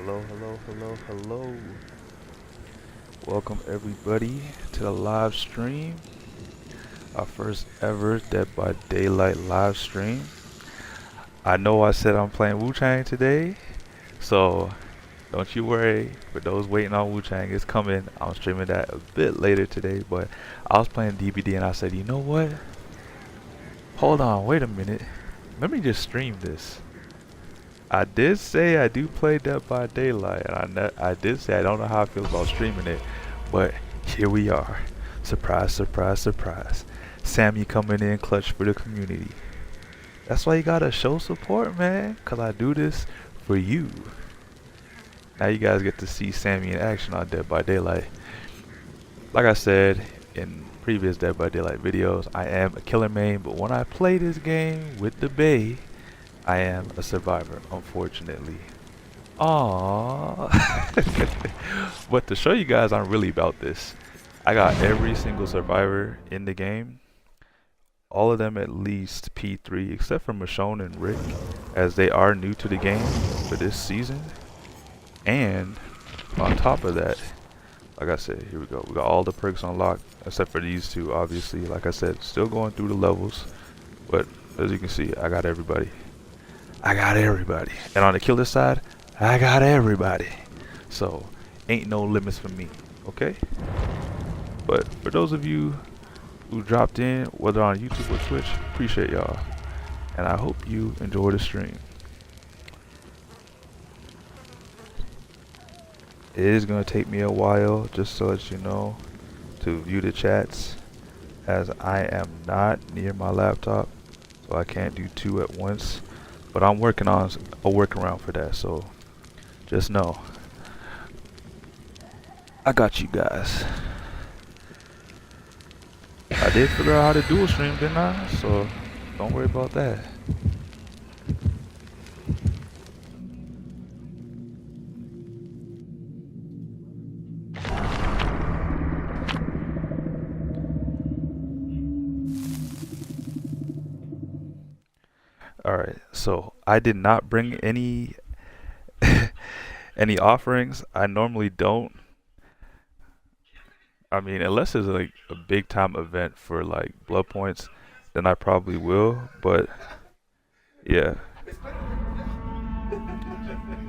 Hello, hello, hello, hello. Welcome everybody to the live stream. Our first ever Dead by Daylight live stream. I know I said I'm playing Wu-Chang today, so don't you worry. For those waiting on Wu-Chang, it's coming. I'm streaming that a bit later today, but I was playing DBD and I said, you know what? Hold on, wait a minute. Let me just stream this. I did say I do play Dead by Daylight, and I did say I don't know how I feel about streaming it, but here we are. Surprise, surprise, surprise. Sammy coming in clutch for the community. That's why you gotta show support, man, because I do this for you. Now you guys get to see Sammy in action on Dead by Daylight. Like I said in previous Dead by Daylight videos, I am a killer main, but when I play this game with the Bay, I am a survivor, unfortunately. Aww. But to show you guys I'm really about this, I got every single survivor in the game. All of them at least P3, except for Michonne and Rick, as they are new to the game for this season. And on top of that, like I said, here we go. We got all the perks unlocked, except for these two, obviously. Like I said, still going through the levels. But as you can see, I got everybody. I got everybody. And on the killer side, I got everybody. So, ain't no limits for me, okay? But for those of you who dropped in, whether on YouTube or Twitch, appreciate y'all. And I hope you enjoy the stream. It is going to take me a while, just to let you know, to view the chats, as I am not near my laptop, so I can't do two at once. But I'm working on a workaround for that, so just know I got you guys. I did figure out how to dual stream, didn't I? So don't worry about that. Alright, so I did not bring any any offerings. I normally don't. I mean, unless it's like a big time event for like blood points, then I probably will, but yeah.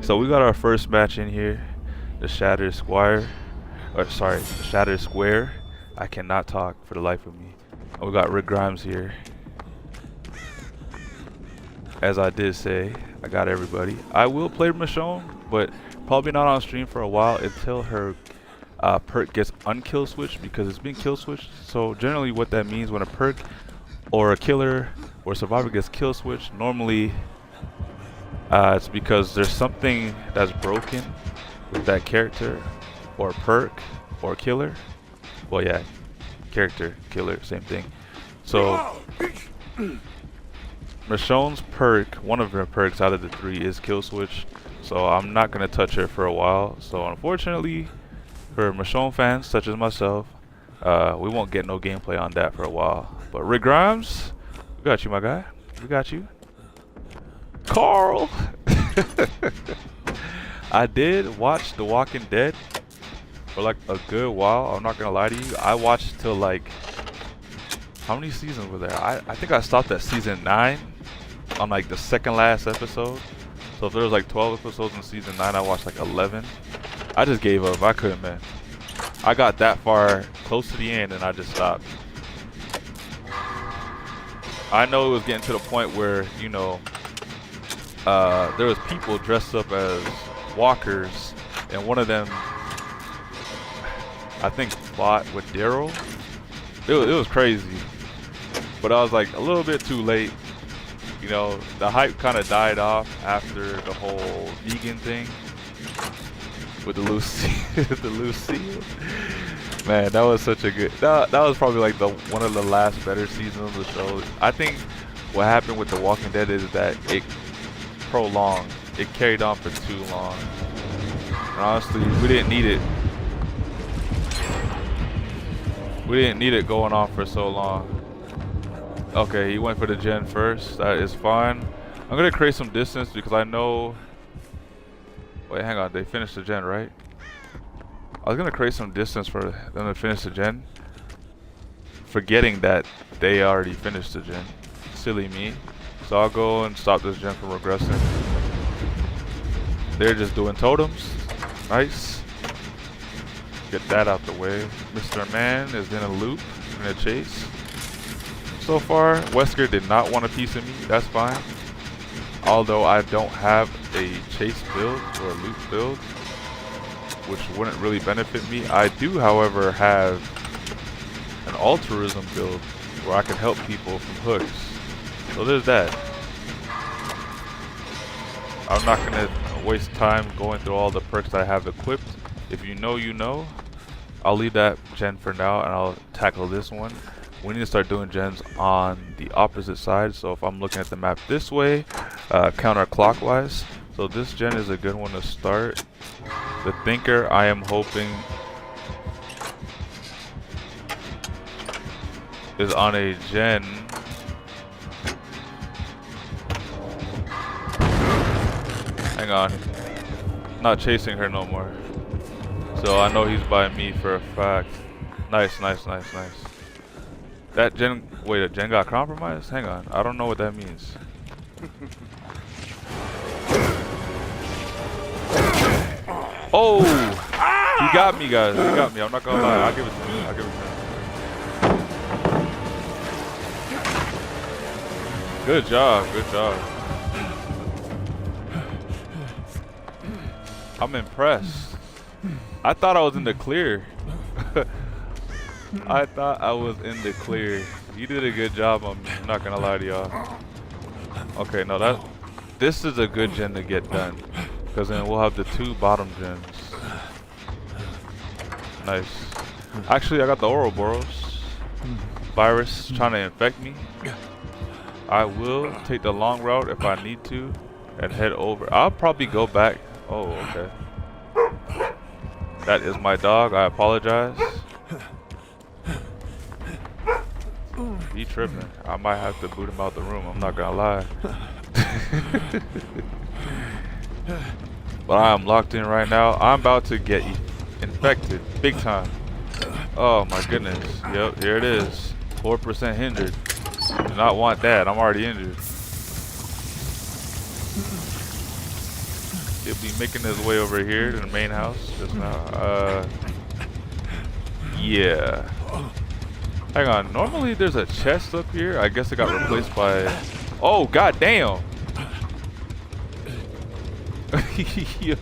So we got our first match in here, the Shattered Square, or sorry, the Shattered Square. I cannot talk for the life of me. And we got Rick Grimes here. As I did say, I got everybody. I will play Michonne, but probably not on stream for a while until her perk gets unkill switched, because it's been kill switched. So generally what that means, when a perk or a killer or a survivor gets kill switched, normally it's because there's something that's broken with that character or perk or killer. Well, yeah, character, killer, same thing. So Michonne's perk, one of her perks out of the three, is kill switch, so I'm not gonna touch her for a while. So unfortunately for Michonne fans such as myself, we won't get no gameplay on that for a while. But Rick Grimes, we got you, my guy. We got you. Carl. I did watch The Walking Dead for like a good while. I'm not gonna lie to you. I watched till like, how many seasons were there? I think I stopped at season 9 on like the second last episode. So if there was like 12 episodes in season 9, I watched like 11. I just gave up. I couldn't, man. I got that far close to the end and I just stopped. I know it was getting to the point where, you know, there was people dressed up as walkers, and one of them, I think, fought with Daryl. It was crazy. But I was like a little bit too late. You know, the hype kind of died off after the whole vegan thing with the Lucille. Man, that was such a good. That was probably like one of the last better seasons of the show. I think what happened with The Walking Dead is that it prolonged. It carried on for too long. And honestly, we didn't need it. We didn't need it going on for so long. Okay, he went for the gen first. That is fine. I'm gonna create some distance because I know. Wait, hang on. They finished the gen, right? I was gonna create some distance for them to finish the gen, forgetting that they already finished the gen. Silly me. So I'll go and stop this gen from regressing. They're just doing totems. Nice. Get that out the way. Mr. Man is in a loop, in a chase. So far, Wesker did not want a piece of me. That's fine. Although I don't have a chase build or a loop build, which wouldn't really benefit me. I do, however, have an altruism build where I can help people from hooks. So there's that. I'm not gonna waste time going through all the perks that I have equipped. If you know, you know. I'll leave that gen for now and I'll tackle this one. We need to start doing gens on the opposite side. So if I'm looking at the map this way, counterclockwise. So this gen is a good one to start. The Thinker, I am hoping, is on a gen. Hang on. Not chasing her no more. So I know he's by me for a fact. Nice, nice, nice, nice. That gen, wait, a gen got compromised? Hang on, I don't know what that means. Oh! He got me, guys. He got me. I'm not gonna lie. I'll give it to him. I'll give it to him. Good job. Good job. I'm impressed. I thought I was in the clear. I thought I was in the clear. You did a good job on me. I'm not gonna lie to y'all. Okay, no, this is a good gen to get done. Because then we'll have the 2 bottom gens. Nice. Actually, I got the Ouroboros. Virus trying to infect me. I will take the long route if I need to and head over. I'll probably go back. Oh, okay. That is my dog. I apologize. He tripping. I might have to boot him out the room. I'm not gonna lie. But I am locked in right now. I'm about to get infected big time. Oh my goodness. Yep, here it is. 4% hindered. Do not want that. I'm already injured. He'll be making his way over here to the main house just now. Yeah. Hang on. Normally there's a chest up here. I guess it got replaced by. Oh god damn. Yo.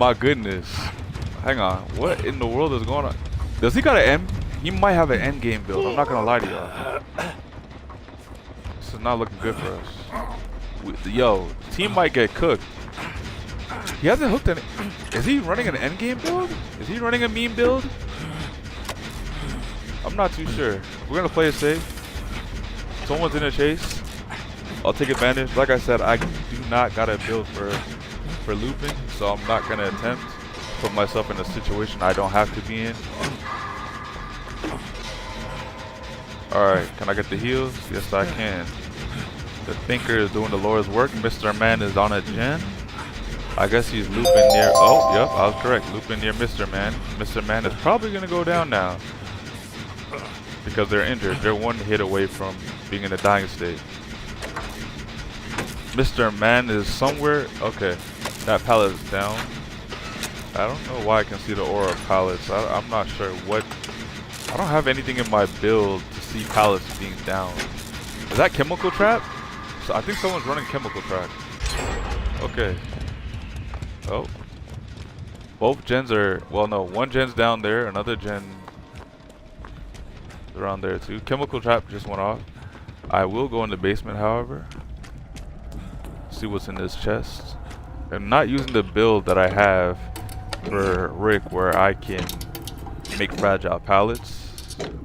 My goodness. Hang on. What in the world is going on? Does he got an end? He might have an end game build. I'm not gonna lie to y'all. This is not looking good for us. Yo, team might get cooked. He hasn't hooked any. Is he running an end game build? Is he running a meme build? I'm not too sure. We're gonna play it safe. Someone's in a chase. I'll take advantage. Like I said, I do not got a build for looping, so I'm not gonna attempt to put myself in a situation I don't have to be in. Alright, can I get the heals? Yes, I can. The Thinker is doing the Lord's work. Mr. Man is on a gen. I guess he's looping near. Oh, yep, I was correct. Looping near Mr. Man. Mr. Man is probably gonna go down now because they're injured. They're 1 hit away from being in a dying state. Mr. Man is somewhere. Okay, that pallet is down. I don't know why I can see the aura of pallets. I'm not sure what. I don't have anything in my build to see pallets being down. Is that chemical trap? So I think someone's running chemical trap. Okay. Oh. Both gens are, well no, one gen's down there, another gen is around there too. Chemical trap just went off. I will go in the basement, however. See what's in this chest. I'm not using the build that I have for Rick where I can make fragile pallets.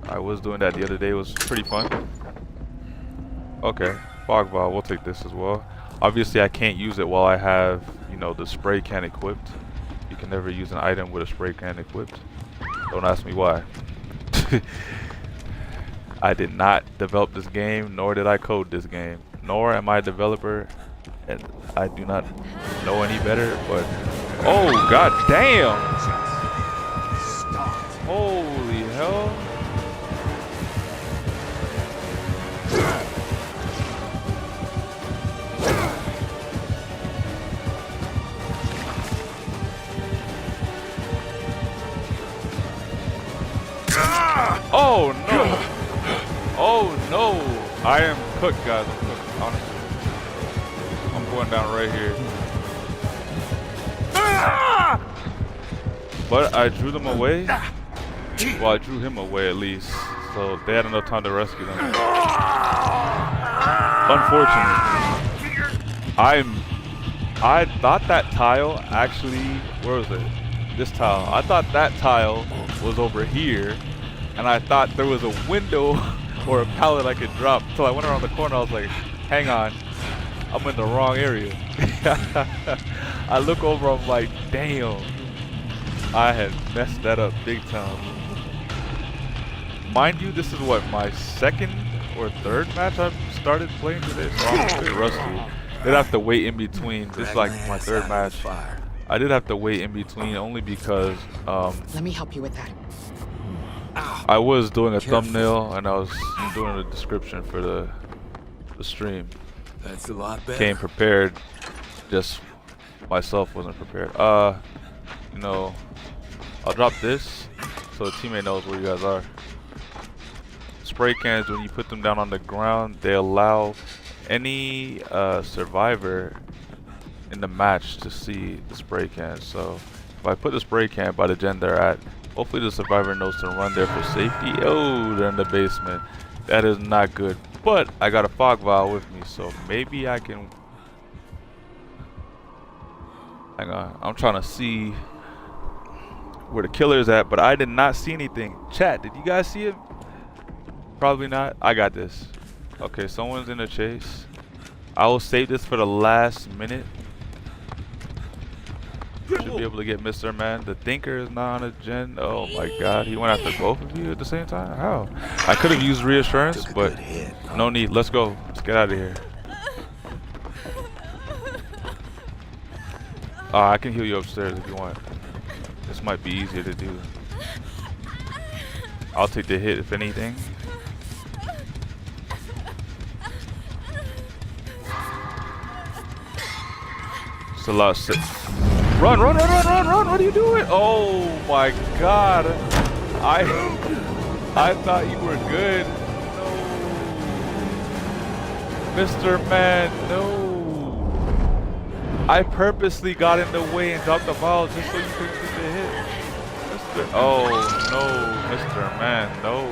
I was doing that the other day. It was pretty fun. Okay, fog ball, we'll take this as well. Obviously I can't use it while I have, you know, the spray can equipped. You can never use an item with a spray can equipped. Don't ask me why. I did not develop this game, nor did I code this game, nor am I a developer. And I do not know any better, but oh god damn! Holy hell! Oh no! Oh no! I am cooked, guys. I'm cooked, honestly. I'm going down right here. But I drew them away. Well, I drew him away at least. So they had enough time to rescue them. Unfortunately. I thought that tile actually, where was it? This tile. I thought that tile was over here. And I thought there was a window or a pallet I could drop. So I went around the corner. I was like, hang on, I'm in the wrong area. I look over, I'm like, damn, I had messed that up big time. Mind you, this is what, my second or third match I've started playing today, so I'm a bit rusty. Did have to wait in between. This is like my third match. I did have to wait in between only because let me help you with that. I was doing a thumbnail and I was doing a description for the stream. That's a lot better. Came prepared, just myself wasn't prepared. You know, I'll drop this so the teammate knows where you guys are. Spray cans, when you put them down on the ground, they allow any survivor in the match to see the spray can. So if I put the spray can by the gen they're at, hopefully the survivor knows to run there for safety. Oh, they're in the basement. That is not good. But I got a fog vial with me, so maybe I can... Hang on, I'm trying to see where the killer is at, but I did not see anything. Chat, did you guys see it? Probably not. I got this. Okay, someone's in the chase. I will save this for the last minute. Should be able to get Mr. Man. The Thinker is not on a gen. Oh my god, he went after both of you at the same time? How? I could have used reassurance, but no need. Let's go. Let's get out of here. I can heal you upstairs if you want. This might be easier to do. I'll take the hit if anything. It's a lot of Run, run, run, run, run, run! What are you doing? Oh my god. I thought you were good. No. Mr. Man, no. I purposely got in the way and dropped the ball just so you couldn't get the hit. Oh no, Mr. Man, no.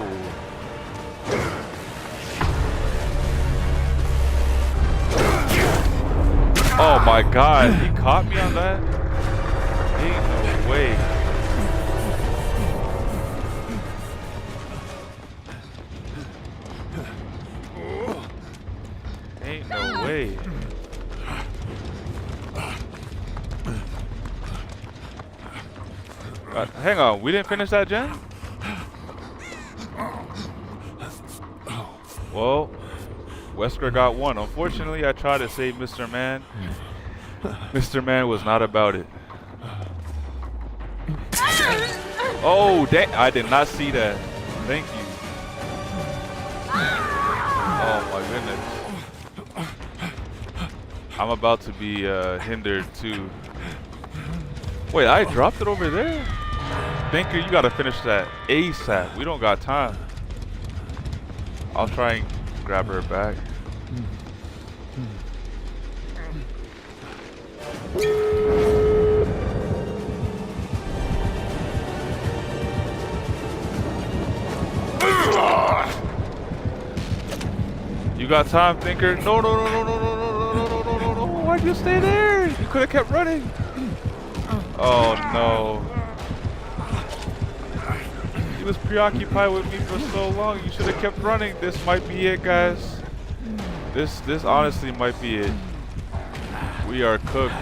Oh my god, he caught me on that? Ain't no way. Ain't no way. Hang on, we didn't finish that gen? Well, Wesker got one. Unfortunately, I tried to save Mr. Man. Mr. Man was not about it. Oh, dang. I did not see that. Thank you. Oh, my goodness. I'm about to be hindered, too. Wait, I dropped it over there? Thinker, you got to finish that ASAP. We don't got time. I'll try and grab her back. You got time, Thinker? No, no, no, no, no, no, no, no, no, no, no, no. Why'd you stay there? You could have kept running. Oh, no. He was preoccupied with me for so long. You should have kept running. This might be it, guys. This honestly might be it. We are cooked.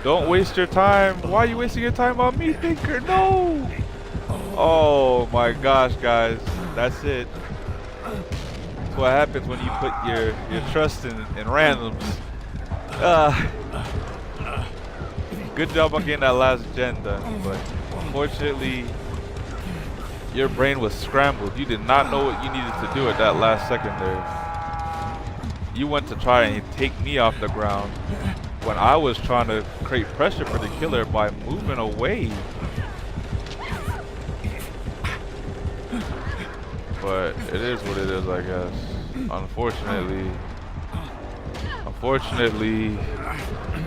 Don't waste your time. Why are you wasting your time on me, Thinker? No. Oh my gosh, guys. That's it. That's what happens when you put your trust in randoms. Good job on getting that last gen done, but unfortunately, your brain was scrambled. You did not know what you needed to do at that last second there. You went to try and take me off the ground when I was trying to create pressure for the killer by moving away. But it is what it is, I guess. Unfortunately,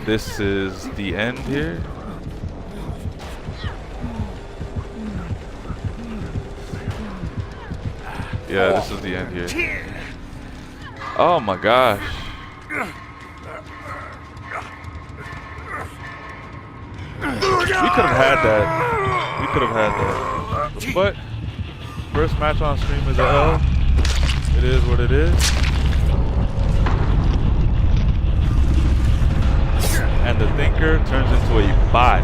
this is the end here. Yeah, this is the end here. Oh my gosh. We could have had that. We could have had that. But first match on stream is a L. It is what it is. And the thinker turns into a bot.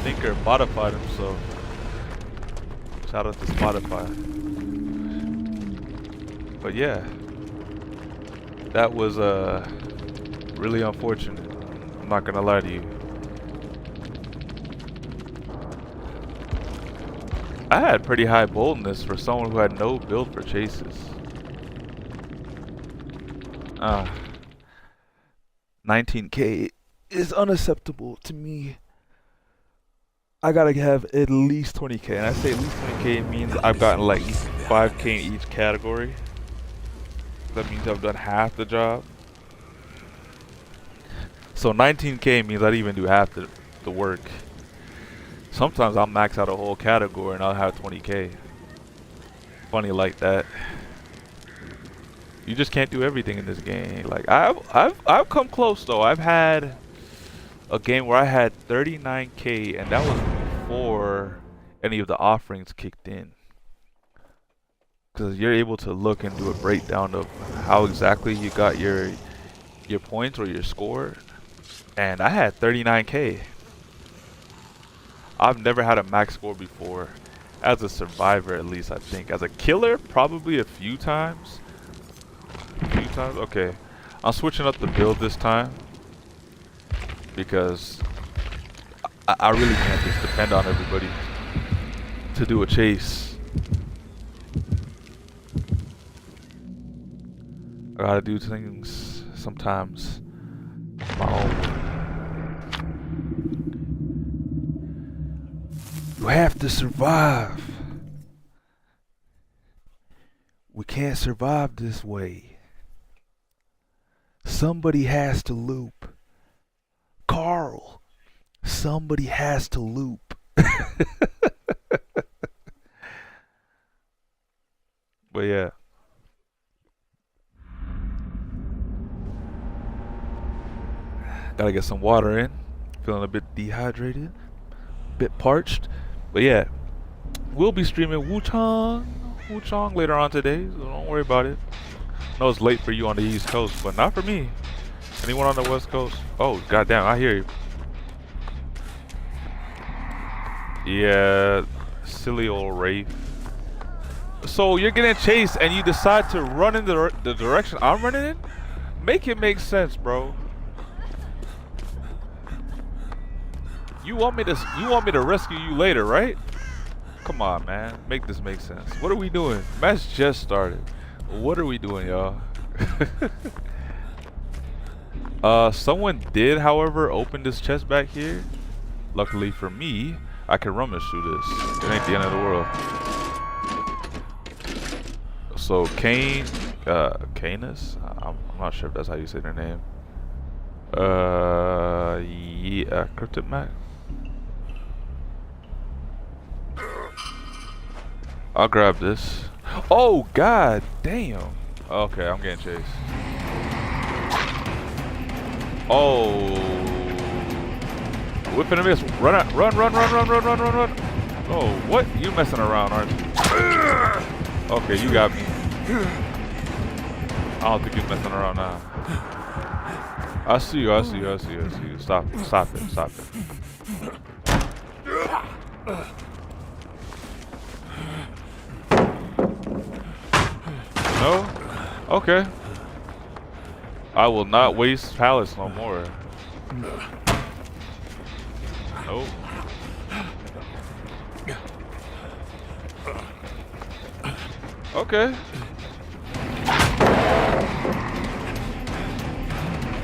Thinker modified himself. Shout out to Spotify. But yeah, that was really unfortunate. I'm not gonna lie to you. I had pretty high boldness for someone who had no build for chases. 19K is unacceptable to me. I gotta have at least 20K, and I say at least 20K means I've gotten like 5K in each category. That means I've done half the job. So 19K means I didn't even do half the work. Sometimes I'll max out a whole category and I'll have 20K. Funny like that. You just can't do everything in this game. Like I've come close though. I've had a game where I had 39K, and that was before any of the offerings kicked in. Because you're able to look and do a breakdown of how exactly you got your points or your score. And I had 39K. I've never had a max score before. As a survivor, at least, I think. As a killer, probably a few times. Okay. I'm switching up the build this time, because I really can't just depend on everybody to do a chase. I gotta do things sometimes my own way. You have to survive. We can't survive this way. Somebody has to loop. Carl, somebody has to loop. But yeah. Gotta get some water in. Feeling a bit dehydrated. Bit parched. But yeah. We'll be streaming Wuchang later on today, so don't worry about it. I know it's late for you on the East Coast, but not for me. Anyone on the West Coast? Oh, goddamn, I hear you. Yeah, silly old Wraith. So you're getting chased and you decide to run in the direction I'm running in? Make it make sense, bro. You want me to rescue you later, right? Come on, man. Make this make sense. What are we doing? Match just started. What are we doing, y'all? Someone did, however, open this chest back here. Luckily for me, I can rummage through this. It ain't the end of the world. So Canis? I'm not sure if that's how you say their name. Yeah, Cryptid Mac. I'll grab this. Oh, god damn. Okay, I'm getting chased. Oh. Whipping a miss. Run out. Run. Oh, what? You messing around, aren't you? Okay, you got me. I don't think you're messing around now. I see you. Stop it. No? Okay. I will not waste pallets no more. Nope. Okay.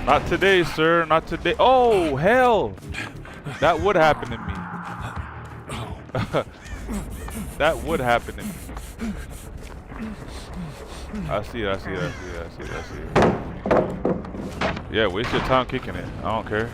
Not today, sir. Not today. Oh, hell. That would happen to me. That would happen to me. I see it, I see it, I see it, I see it, I see it. Yeah, waste your time kicking it. I don't care.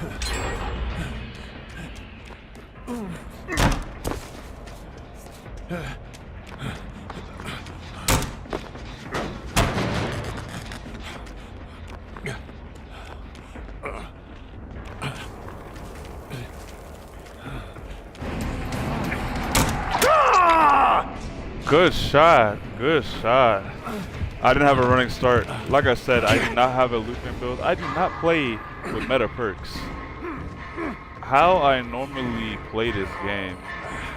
Good shot. Good shot. I didn't have a running start. Like I said, I do not have a looping build. I do not play with meta perks. How I normally play this game,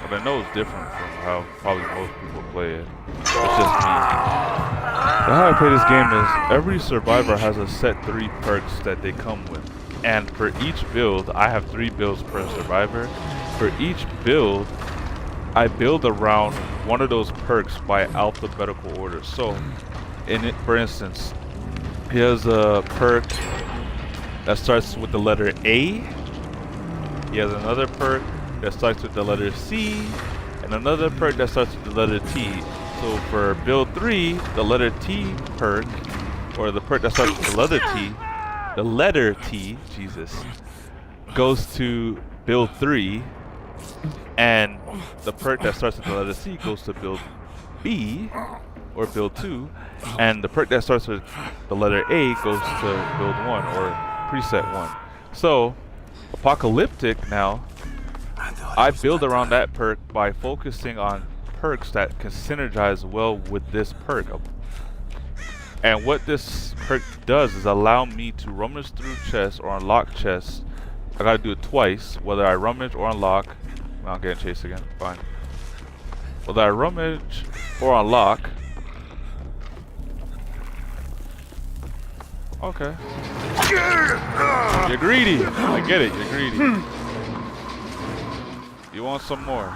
but I know it's different from how probably most people play it. It's just me. But how I play this game is every survivor has a set 3 perks that they come with. And for each build, I have 3 builds per survivor. For each build, I build around one of those perks by alphabetical order. So, in it, for instance, here's a perk that starts with the letter A. He has another perk that starts with the letter C, and another perk that starts with the letter T. So for build 3, the letter T perk, or the perk that starts with the letter T, Jesus, goes to build 3. And the perk that starts with the letter C goes to build B, or build 2, and the perk that starts with the letter A goes to build 1, or preset 1. So, Apocalyptic now, I build around that perk by focusing on perks that can synergize well with this perk. And what this perk does is allow me to rummage through chests or unlock chests. I gotta do it twice, whether I rummage or unlock. I'm getting chased again. Fine. Whether I rummage or unlock. Okay. You're greedy. I get it. You're greedy. You want some more?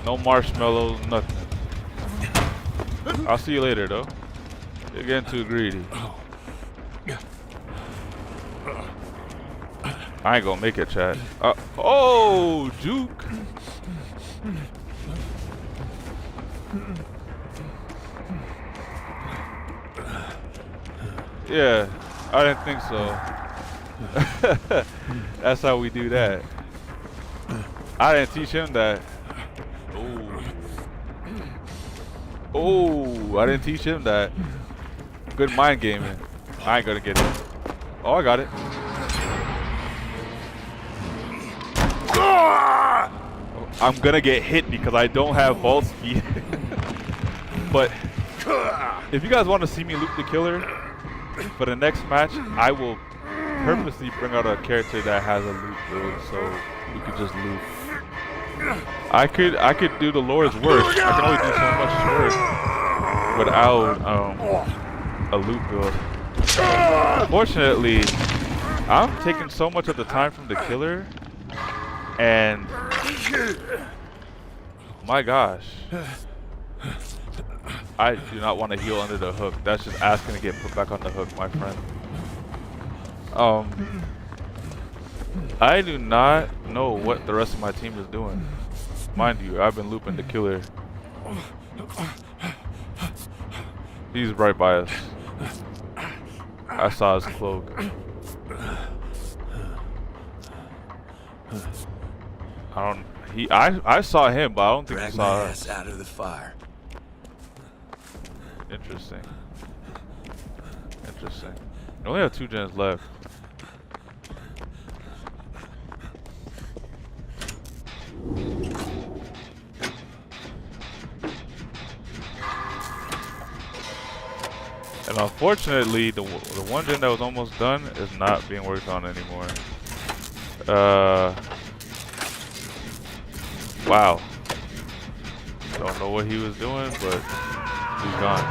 No marshmallows, nothing. I'll see you later, though. You're getting too greedy. I ain't gonna make it, chat. Oh, juke. Yeah, I didn't think so. That's how we do that. I didn't teach him that. Oh, I didn't teach him that. Good mind gaming. I ain't gonna get it. Oh, I got it. I'm gonna get hit because I don't have ball speed. But if you guys want to see me loop the killer for the next match, I will purposely bring out a character that has a loop build, so we could just loop. I could do the Lord's work. I can only do so much work without a loop build. Unfortunately, I'm taking so much of the time from the killer, and my gosh, I do not want to heal under the hook. That's just asking to get put back on the hook, my friend. I do not know what the rest of my team is doing. Mind you, I've been looping the killer. He's right by us. I saw his cloak. I saw him, but I don't think he saw us. Out of the fire. Interesting. Interesting. We only have 2 gens left. And unfortunately, the one gen that was almost done is not being worked on anymore. Wow. Don't know what he was doing, but He's gone.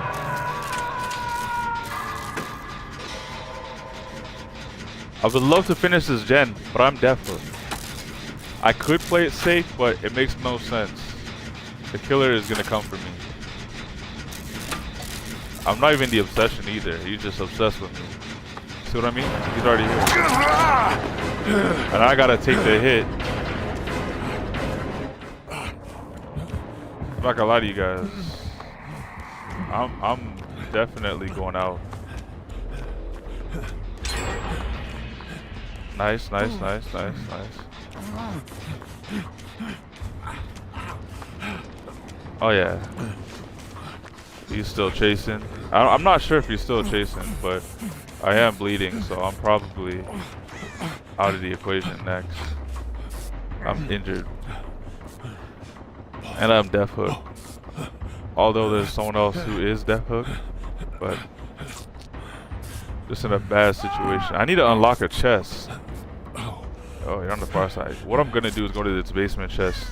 I would love to finish this gen, but I'm deaf. I could play it safe, but it makes no sense. The killer is gonna come for me. I'm not even the obsession either. He's just obsessed with me. See what I mean? He's already here. And I gotta take the hit. I'm not gonna lie to you guys. I'm definitely going out. Nice. Oh yeah. He's still chasing. I'm not sure if he's still chasing, but I am bleeding, so I'm probably out of the equation next. I'm injured. And I'm deaf hook. Although there's someone else who is deaf hook, but just in a bad situation. I need to unlock a chest. Oh, you're on the far side. What I'm gonna do is go to this basement chest.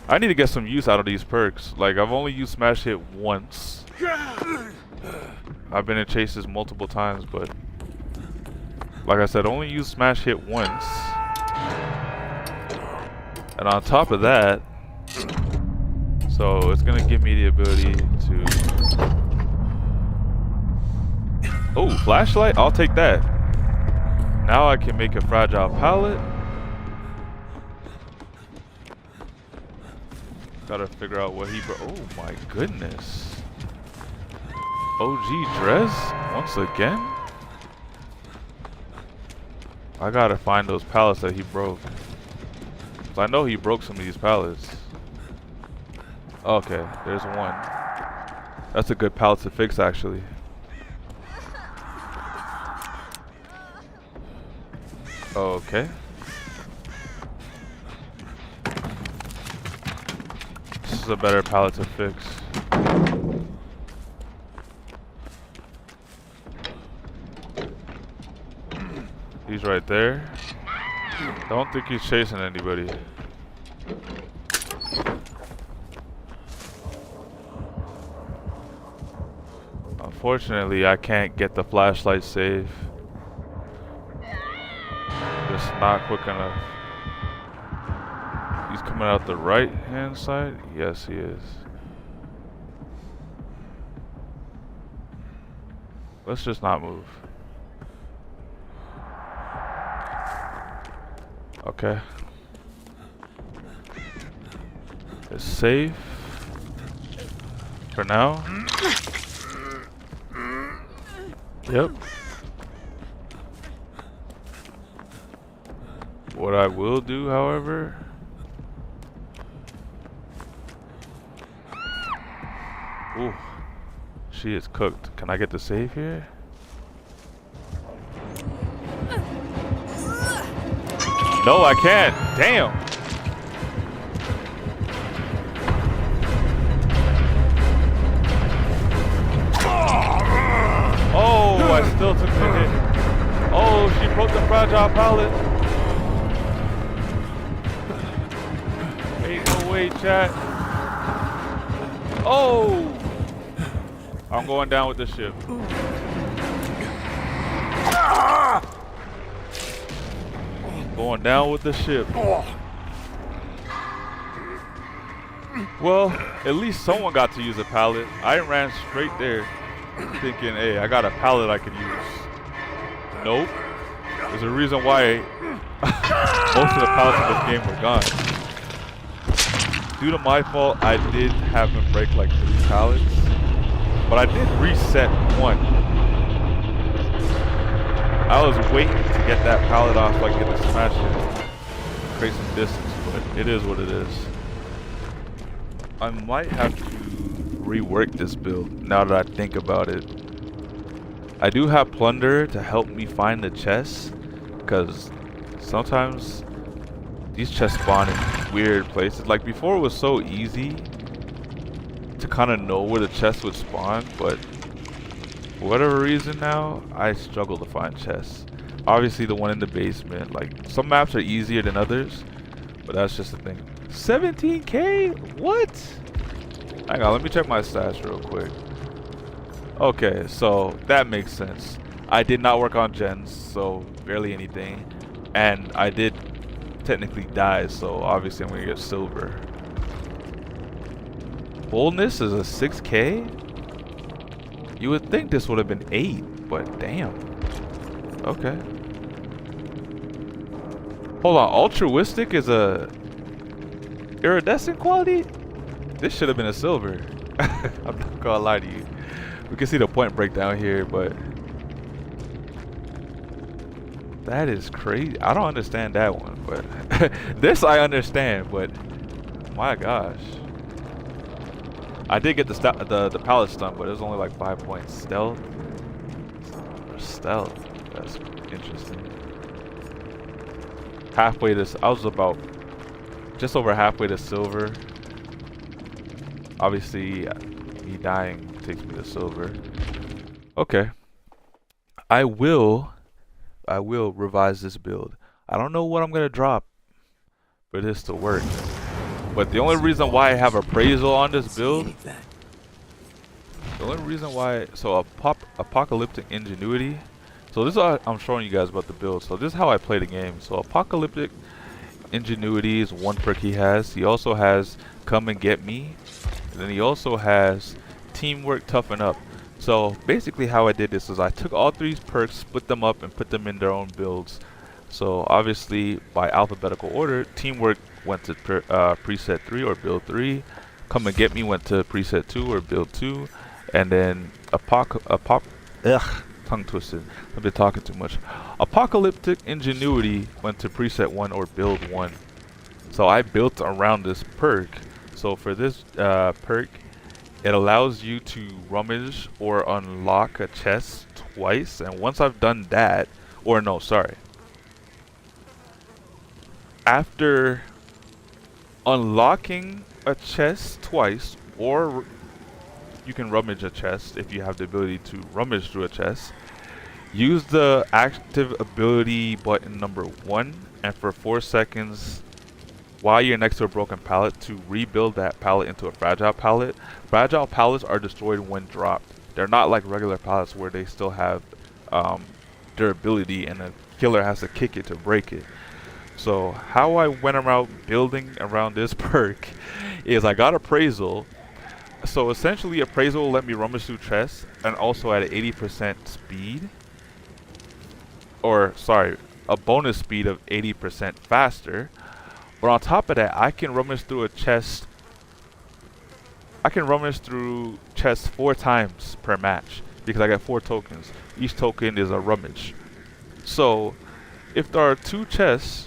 I need to get some use out of these perks. Like, I've only used smash hit once. I've been in chases multiple times, but like I said, only used smash hit once. And on top of that, so it's gonna give me the ability to... Oh, flashlight? I'll take that. Now I can make a fragile pallet. Gotta figure out what he brought. Oh my goodness. OG Dress once again? I gotta find those pallets that he broke. 'Cause I know he broke some of these pallets. Okay, there's one. That's a good pallet to fix, actually. Okay. This is a better pallet to fix. He's right there. Don't think he's chasing anybody. Unfortunately, I can't get the flashlight safe. Just not quick enough. He's coming out the right hand side? Yes, he is. Let's just not move. Okay. It's safe for now. Yep. What I will do, however, ooh, she is cooked. Can I get the save here? No, I can't. Damn. Oh, I still took the hit. Oh, she broke the fragile pallet. Ain't no way, chat. Oh! I'm going down with the ship. Going down with the ship. Well, at least someone got to use a pallet. I ran straight there thinking, hey, I got a pallet I can use. Nope. There's a reason why most of the pallets in this game were gone. Due to my fault, I did have him break like 3 pallets. But I did reset one. I was waiting to get that pallet off so I could get the smash it, create some distance, but it is what it is. I might have to rework this build now that I think about it. I do have Plunder to help me find the chests, because sometimes these chests spawn in weird places. Like before it was so easy to kind of know where the chest would spawn, but for whatever reason now, I struggle to find chests. Obviously the one in the basement, like some maps are easier than others, but that's just the thing. 17K? What? Hang on, let me check my stats real quick. Okay, so that makes sense. I did not work on gens, so barely anything. And I did technically die, so obviously I'm gonna get silver. Boldness is a 6K? You would think this would have been 8, but damn. Okay. Hold on, altruistic is a iridescent quality? This should have been a silver. I'm not gonna lie to you. We can see the point breakdown here, but that is crazy. I don't understand that one, but this I understand, but my gosh. I did get the pallet stun, but it was only like 5 points. Stealth? Stealth. That's interesting. Halfway to, I was about just over halfway to silver. Obviously, me dying takes me to silver. Okay. I will revise this build. I don't know what I'm gonna drop for this to work. But the only reason why I have appraisal on this build, the only reason why, so apocalyptic ingenuity. So this is what I'm showing you guys about the build. So this is how I play the game. So apocalyptic ingenuity is one perk he has. He also has come and get me. And then he also has teamwork toughen up. So basically how I did this is I took all three perks, split them up, and put them in their own builds. So obviously by alphabetical order, teamwork went to preset 3 or build 3. Come and get me went to preset 2 or build 2. And then tongue twisted. I've been talking too much. Apocalyptic ingenuity went to preset 1 or build 1. So I built around this perk. So for this perk, it allows you to rummage or unlock a chest twice. And once I've done that, or no, sorry. After unlocking a chest twice, or you can rummage a chest if you have the ability to rummage through a chest, use the active ability button number 1 and for 4 seconds while you're next to a broken pallet to rebuild that pallet into a fragile pallet. Fragile pallets are destroyed when dropped. They're not like regular pallets where they still have durability and the killer has to kick it to break it. So how I went around building around this perk is I got appraisal. So essentially appraisal will let me rummage through chests and also at 80% speed. Or sorry, a bonus speed of 80% faster. But on top of that, I can rummage through a chest. I can rummage through chests 4 times per match because I get 4 tokens. Each token is a rummage. So if there are 2 chests,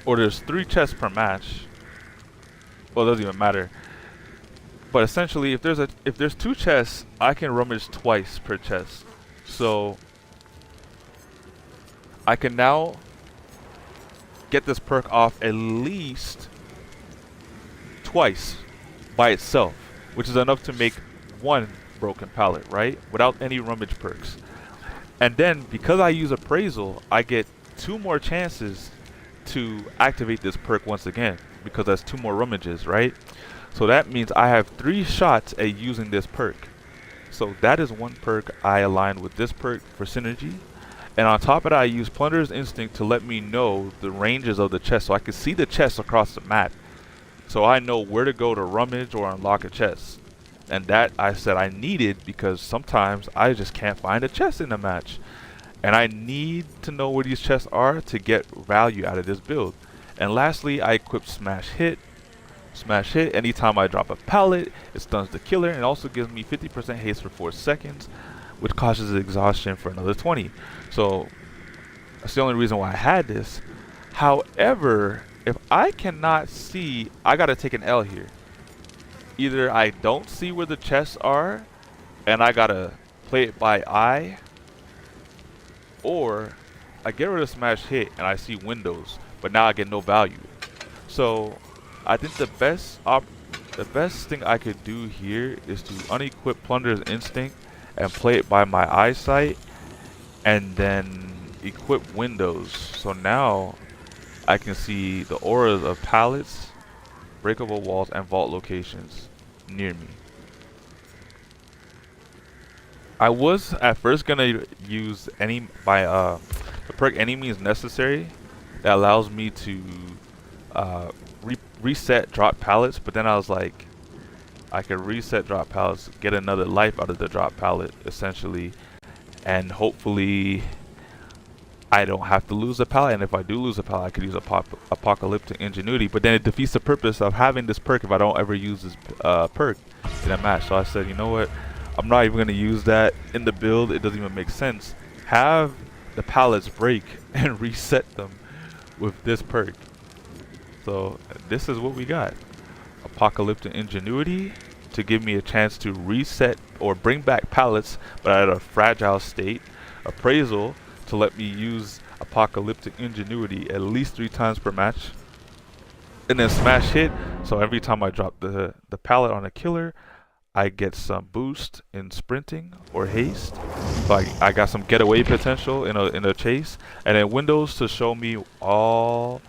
or there's 3 chests per match, well, it doesn't even matter. But essentially, if there's 2 chests, I can rummage twice per chest. So I can now get this perk off at least twice by itself, which is enough to make 1 broken pallet, right? Without any rummage perks. And then because I use appraisal, I get 2 more chances to activate this perk once again because that's 2 more rummages, right? So that means I have 3 shots at using this perk. So that is 1 perk I aligned with this perk for synergy. And on top of that, I use Plunderer's Instinct to let me know the ranges of the chest so I can see the chests across the map. So I know where to go to rummage or unlock a chest. And that I said I needed because sometimes I just can't find a chest in a match. And I need to know where these chests are to get value out of this build. And lastly, I equip Smash Hit. Smash Hit, anytime I drop a pallet, it stuns the killer and also gives me 50% haste for 4 seconds, which causes exhaustion for another 20. So that's the only reason why I had this. However, if I cannot see, I gotta take an L here. Either I don't see where the chests are and I gotta play it by eye, or I get rid of Smash Hit and I see windows, but now I get no value. So I think the best thing I could do here is to unequip Plunderer's Instinct and play it by my eyesight, and then equip windows. So now I can see the auras of pallets, breakable walls, and vault locations. near me. I was at first gonna use the perk Any Means Necessary that allows me to reset drop pallets, but then I was like, I could reset drop pallets, get another life out of the drop pallet essentially, and hopefully I don't have to lose a pallet. And if I do lose a pallet, I could use Apocalyptic Ingenuity, but then it defeats the purpose of having this perk if I don't ever use this perk in a match. So I said, you know what, I'm not even going to use that in the build. It doesn't even make sense. Have the pallets break and reset them with this perk. So this is what we got. Apocalyptic Ingenuity to give me a chance to reset or bring back pallets but at a fragile state. Appraisal to let me use Apocalyptic Ingenuity at least 3 times per match. And then Smash Hit, so every time I drop the pallet on a killer, I get some boost in sprinting or haste. So I got some getaway potential in a chase. And then Windows to show me all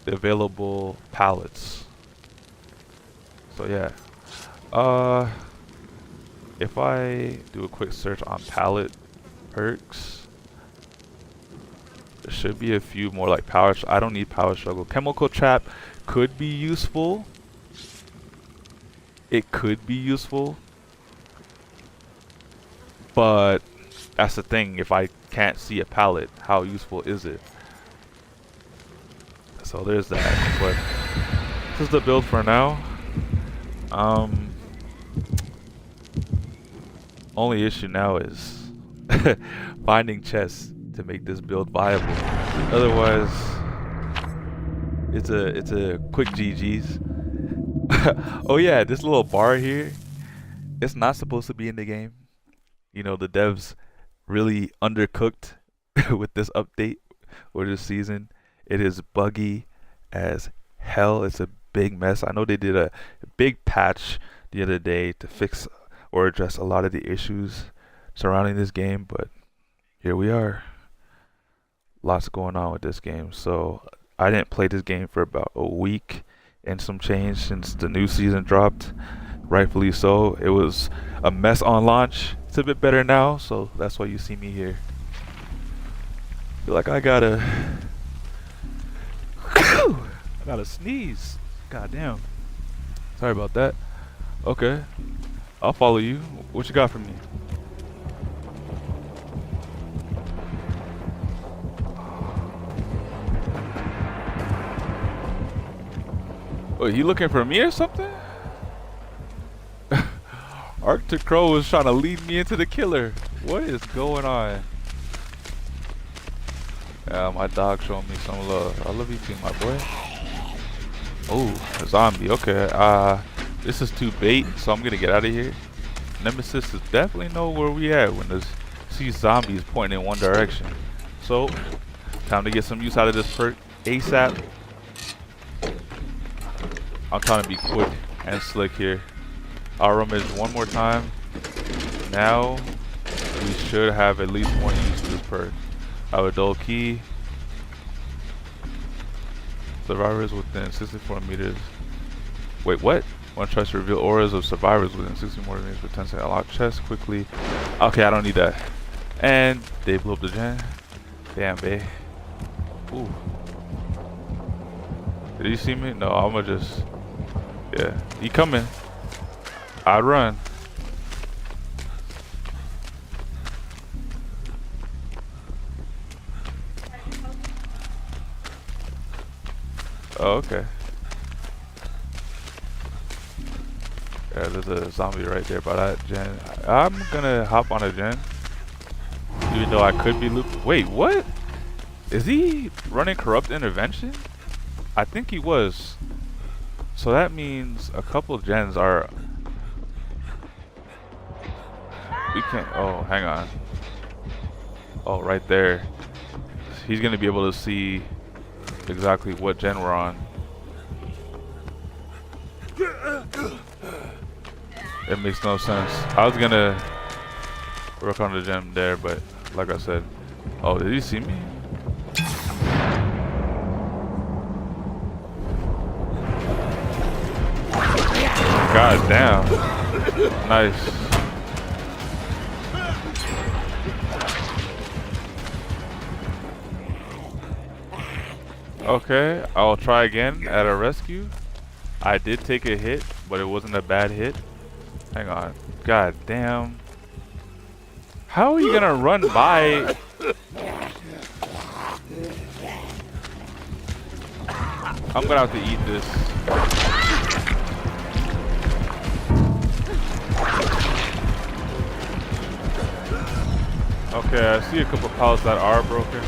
the available pallets. So yeah. If I do a quick search on pallet perks, there should be a few more like power. I don't need power struggle. Chemical trap could be useful. It could be useful, but that's the thing. If I can't see a pallet, how useful is it? So there's that. But this is the build for now. Only issue now is finding chests to make this build viable. Otherwise, it's a quick GG's. Oh yeah, this little bar here, it's not supposed to be in the game. You know, the devs really undercooked with this update or this season. It is buggy as hell. It's a big mess. I know they did a big patch the other day to fix or address a lot of the issues surrounding this game, but here we are. Lots going on with this game. So I didn't play this game for about a week and some change since the new season dropped. Rightfully so. It was a mess on launch. It's a bit better now, so that's why you see me here. Feel like I gotta sneeze. God damn. Sorry about that. Okay, I'll follow you. What you got for me? Oh, you looking for me or something? Arctic Crow was trying to lead me into the killer. What is going on? Yeah, my dog showing me some love. I love you too, my boy. Oh, a zombie. Okay. This is too bait, so I'm gonna get out of here. Nemesis is definitely know where we at when there's zombies pointing in one direction. So, time to get some use out of this perk ASAP. I'm trying to be quick and slick here. I'll rummage one more time. Now, we should have at least one use for this perk. I have a dull key. Survivors within 64 meters. Wait, what? One tries to reveal auras of survivors within 60 more meters for 10 seconds. Unlock chest quickly. Okay, I don't need that. And they blew up the gen. Damn, babe. Ooh. Did you see me? No, I'ma just... Yeah. He coming. I'd run. Oh, okay. Yeah, there's a zombie right there by that gen. I'm gonna hop on a gen. Even though I could be looped. Wait, what? Is he running Corrupt Intervention? I think he was. So that means a couple gens are... We can't... Oh, hang on. Oh, right there. He's gonna be able to see exactly what gen we're on. It makes no sense. I was gonna work on the gen there, but like I said... Oh, did he see me? God damn. Nice. Okay, I'll try again at a rescue. I did take a hit, but it wasn't a bad hit. Hang on. God damn. How are you gonna run by? I'm gonna have to eat this. Okay, I see a couple pallets that are broken.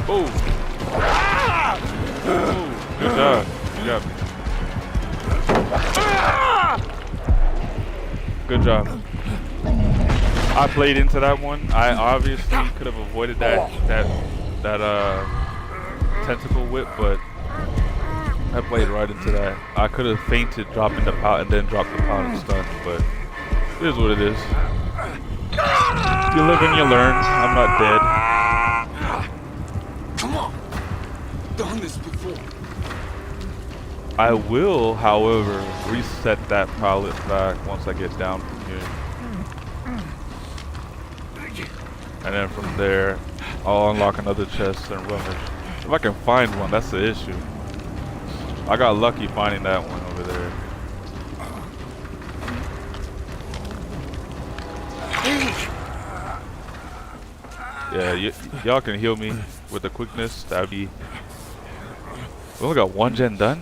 Oh! Oh! Good job. Good job. Good job. I played into that one. I obviously could have avoided that tentacle whip, but I played right into that. I could have feinted, dropping the pallet, and then dropped the pallet and stun, but it is what it is. You live and you learn. I'm not dead. Come on. Done this before. I will, however, reset that pallet back once I get down from here. And then from there, I'll unlock another chest and rummage. If I can find one, that's the issue. I got lucky finding that one over there. Yeah, y'all can heal me with the quickness. That'd be... We only got one gen done?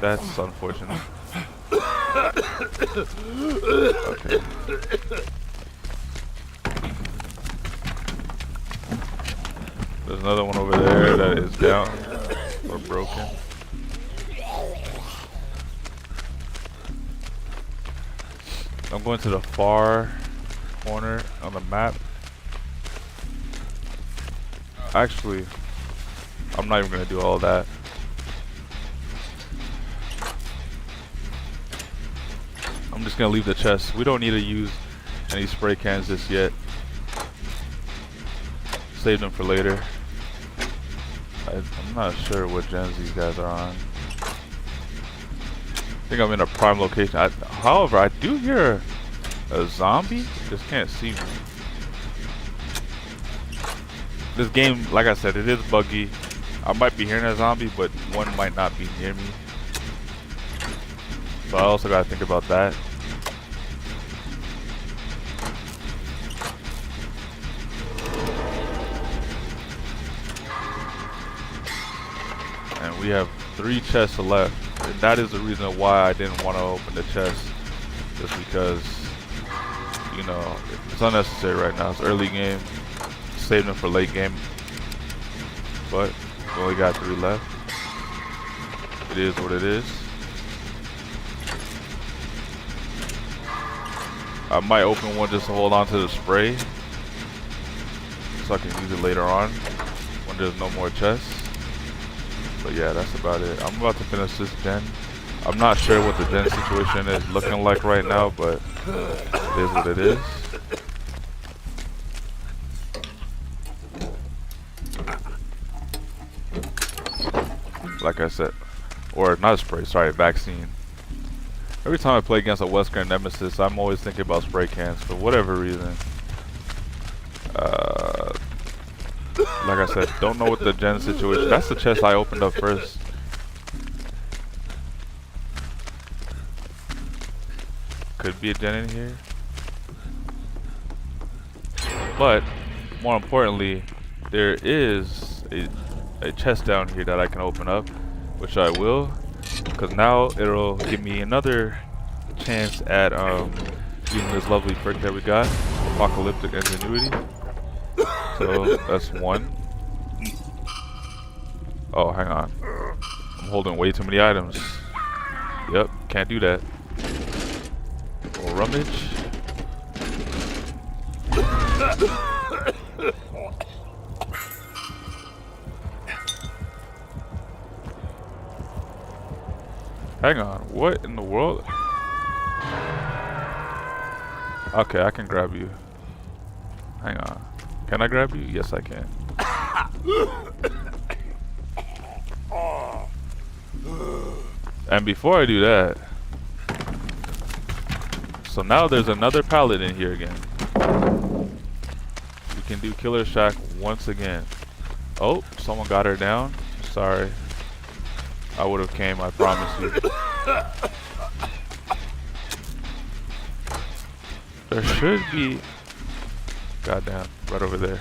That's unfortunate. Okay. There's another one over there that is down or broken. I'm going to the far corner on the map. Actually, I'm not even gonna do all that. I'm just gonna leave the chest. We don't need to use any spray cans just yet. Save them for later. I'm not sure what gens these guys are on. I think I'm in a prime location. However, I do hear a zombie. Just can't see me. This game, like I said, it is buggy. I might be hearing a zombie, but one might not be near me. So I also gotta think about that. And we have 3 chests left. And that is the reason why I didn't want to open the chest. Just because, you know, it's unnecessary right now. It's early game. Save them for late game. But we only got 3 left. It is what it is. I might open one just to hold on to the spray, so I can use it later on when there's no more chests. But yeah, that's about it. I'm about to finish this gen. I'm not sure what the gen situation is looking like right now, but it is what it is. Like I said, or not spray, sorry, vaccine. Every time I play against a Wesker Nemesis, I'm always thinking about spray cans for whatever reason. Like I said, don't know what the gen situation. That's the chest I opened up first. Could be a gen in here. But more importantly, there is a chest down here that I can open up, which I will, because now it'll give me another chance at using this lovely perk that we got, Apocalyptic Ingenuity. So that's 1. Oh, hang on, I'm holding way too many items. Yep, can't do that. We'll rummage. Hang on, what in the world? Okay, I can grab you. Hang on. Can I grab you? Yes, I can. And before I do that, so now there's another pallet in here again. We can do Killer Shack once again. Oh, someone got her down. Sorry. I would have came, I promise you. There should be... Goddamn, right over there.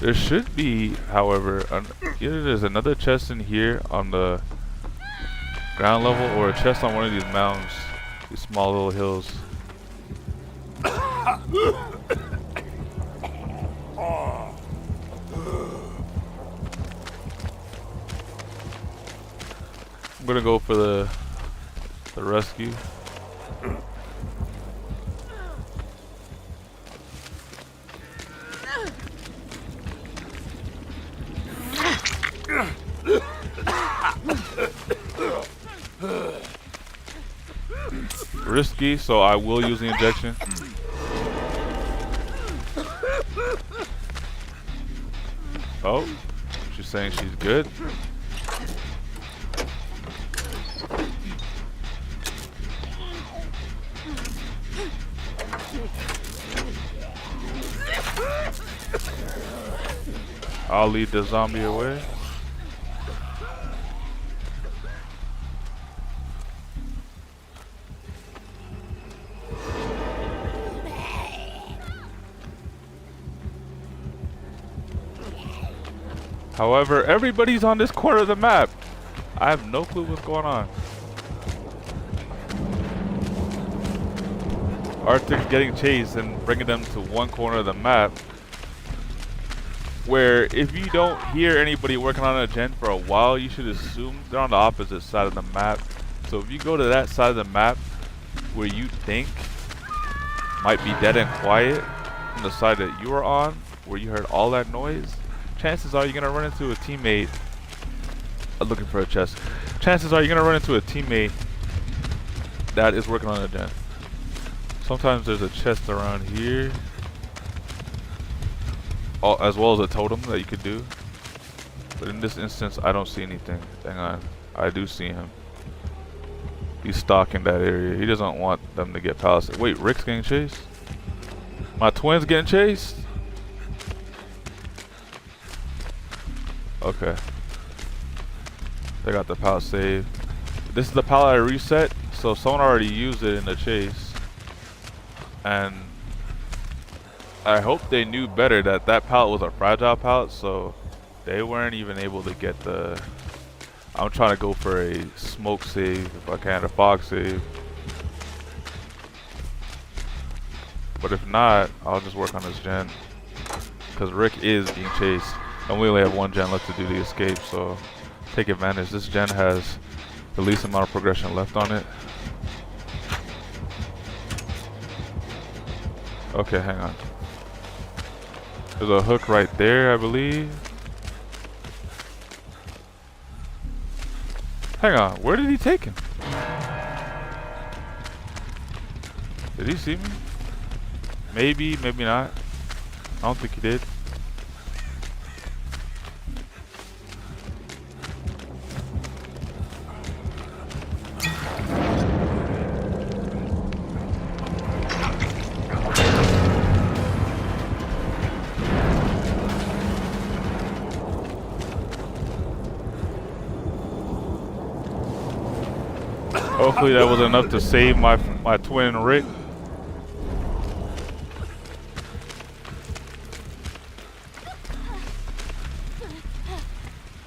There should be, however, either there's another chest in here on the ground level or a chest on one of these mountains. These small little hills. I'm gonna go for the rescue. Risky, so I will use the injection. Oh, she's saying she's good. I'll lead the zombie away. However, everybody's on this corner of the map. I have no clue what's going on. Arctic's getting chased and bringing them to one corner of the map, where if you don't hear anybody working on a gen for a while, you should assume they're on the opposite side of the map. So if you go to that side of the map where you think might be dead and quiet from the side that you are on, where you heard all that noise, chances are you're gonna run into a teammate looking for a chest. Chances are you're gonna run into a teammate that is working on a gen. Sometimes there's a chest around here, as well as a totem that you could do. But in this instance, I don't see anything. Hang on, I do see him. He's stalking that area. He doesn't want them to get past it. Wait, Rick's getting chased? My twin's getting chased? Okay. They got the pallet saved. This is the pallet I reset, so someone already used it in the chase. And I hope they knew better that that pallet was a fragile pallet, so they weren't even able to get the... I'm trying to go for a smoke save, if I can, a fog save. But if not, I'll just work on this gen. Because Rick is being chased. And we only have one gen left to do the escape, so take advantage. This gen has the least amount of progression left on it. Okay, hang on. There's a hook right there, I believe. Hang on, where did he take him? Did he see me? Maybe, maybe not. I don't think he did. Hopefully that was enough to save my twin Rick.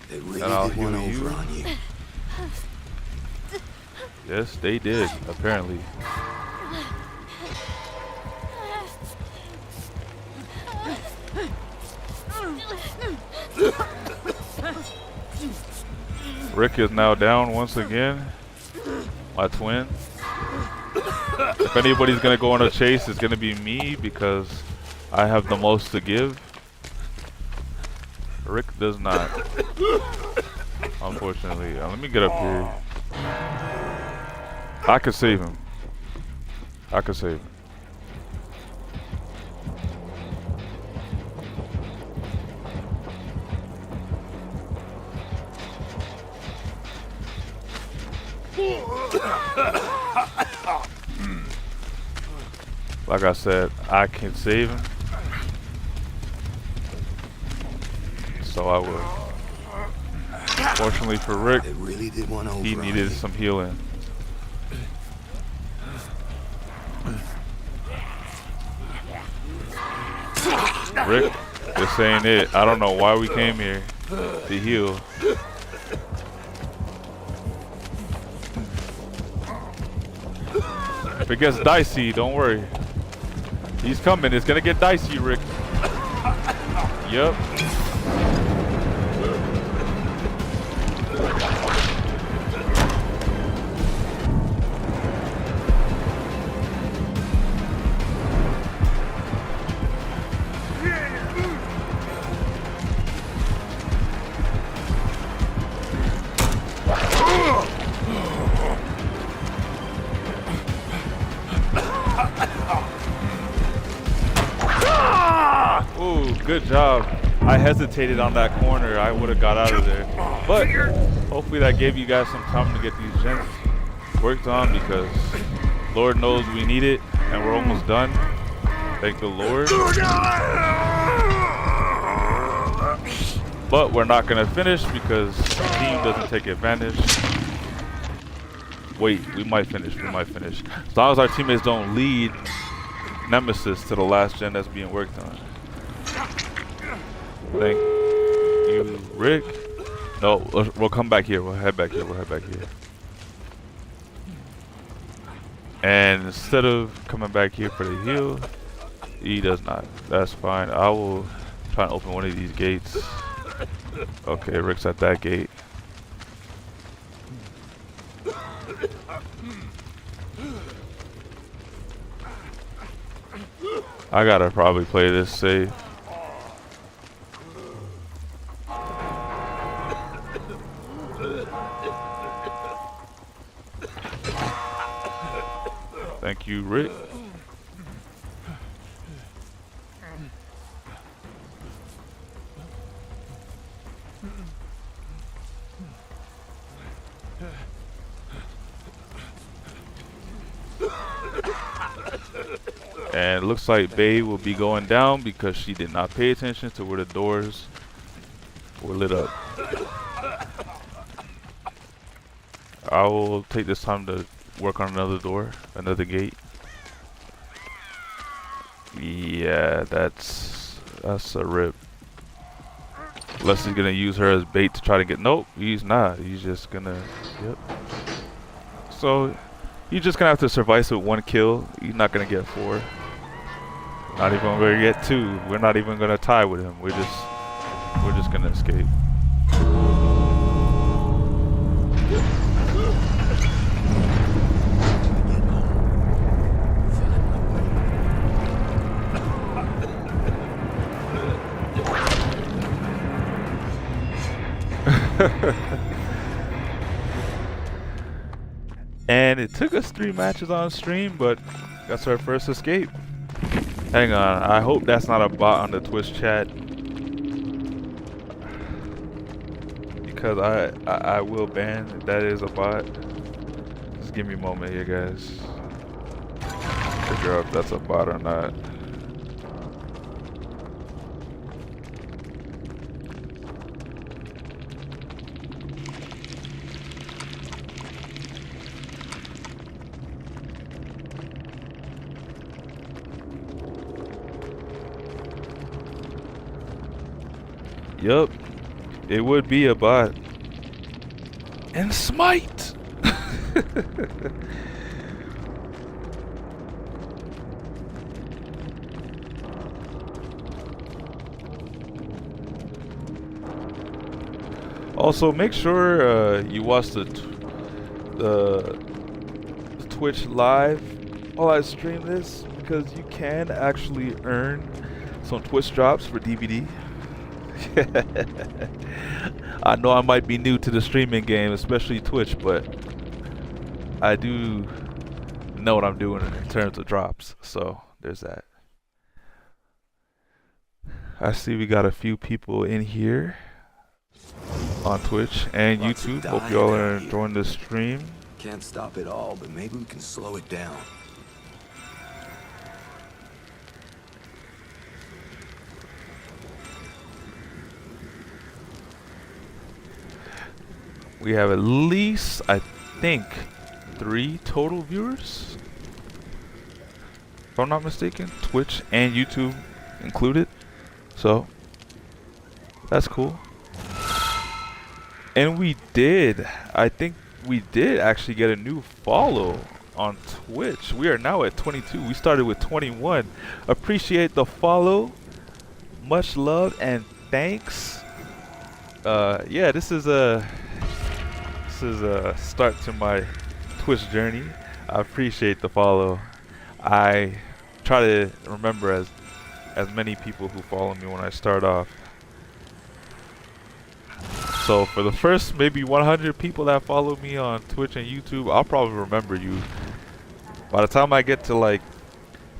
They really And I'll did one heal you. over on you. Yes, they did, apparently. Rick is now down once again. My twin. If anybody's gonna go on a chase, it's gonna be me because I have the most to give. Rick does not. Unfortunately. Let me get up here. I could save him. I could save him. Like I said, I can save him, so I will. Fortunately for Rick, They really did one over he on needed me. some healing. Rick, this ain't it. I don't know why we came here to heal. If it gets dicey, don't worry. He's coming. It's gonna get dicey, Rick. Yep. Ooh, good job. I hesitated on that corner. I would have got out of there. But hopefully that gave you guys some time to get these gens worked on, because Lord knows we need it and we're almost done. Thank the Lord. But we're not going to finish because the team doesn't take advantage. Wait, we might finish. We might finish. As long as our teammates don't lead Nemesis to the last gen that's being worked on. Thank you, Rick. No, we'll come back here. We'll head back here. We'll head back here. And instead of coming back here for the heal, he does not. That's fine. I will try and open one of these gates. Okay, Rick's at that gate. I gotta probably play this safe. Thank you, Rick. And it looks like Bae will be going down because she did not pay attention to where the doors were lit up. I will take this time to work on another door, another gate. Yeah, that's a rip. Unless he's gonna use her as bait to try to get. Nope, he's not. He's just gonna. Yep. So you're just gonna have to survive with one kill. He's not gonna get 4. Not even gonna get 2. We're not even gonna tie with him. We're just gonna escape. And it took us 3 matches on stream, but that's our first escape. Hang on, I hope that's not a bot on the Twitch chat, because I will ban if that is a bot. Just give me a moment here, guys. Figure out if that's a bot or not. Yup, it would be a bot. And smite! Also, make sure you watch the Twitch live while I stream this, because you can actually earn some Twitch drops for DVD. I know I might be new to the streaming game, especially Twitch, but I do know what I'm doing in terms of drops, so there's that. I see we got a few people in here on Twitch and YouTube. Hope y'all are enjoying the stream. Can't stop it all, but maybe we can slow it down. We have at least, I think, 3 total viewers, if I'm not mistaken, Twitch and YouTube included. So that's cool. And we did, I think we did actually get a new follow on Twitch. We are now at 22. We started with 21. Appreciate the follow. Much love and thanks. Yeah, this is a start to my Twitch journey. I appreciate the follow. I try to remember as many people who follow me when I start off. So for the first maybe 100 people that follow me on Twitch and YouTube, I'll probably remember you. By the time I get to like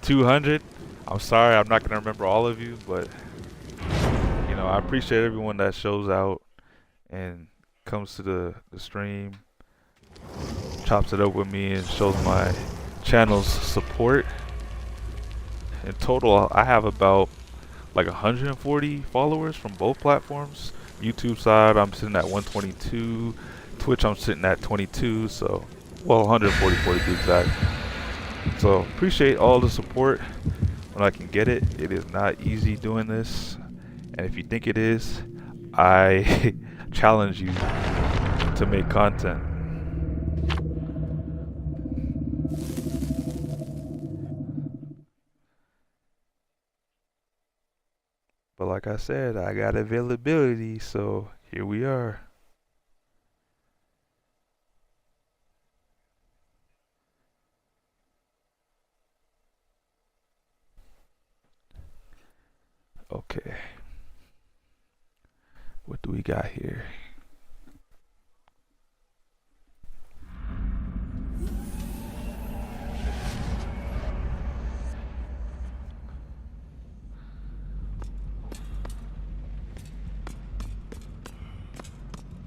200, I'm sorry, I'm not gonna remember all of you, but you know, I appreciate everyone that shows out and comes to the stream, chops it up with me, and shows my channel's support. In total, I have about like 140 followers from both platforms. YouTube side, I'm sitting at 122. Twitch, I'm sitting at 22. So, well, 144 to be exact. So, appreciate all the support when I can get it. It is not easy doing this, and if you think it is, I challenge you to make content. But like I said, I got availability, so here we are. Okay. What do we got here?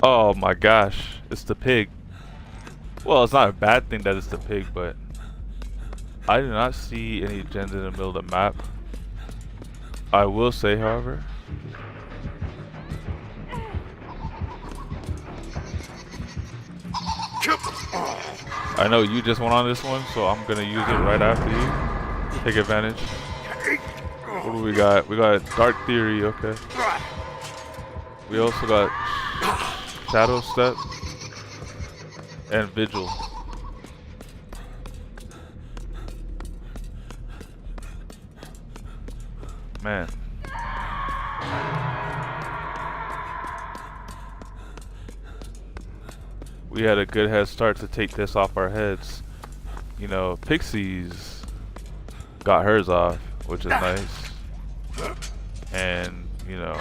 Oh my gosh, it's the pig. Well, it's not a bad thing that it's the pig, but I do not see any gens in the middle of the map. I will say, however, I know you just went on this one, so I'm gonna use it right after you. Take advantage. What do we got? We got Dark Theory, okay. We also got Shadow Step and Vigil. Man. We had a good head start to take this off our heads. You know, Pixies got hers off, which is nice. And, you know,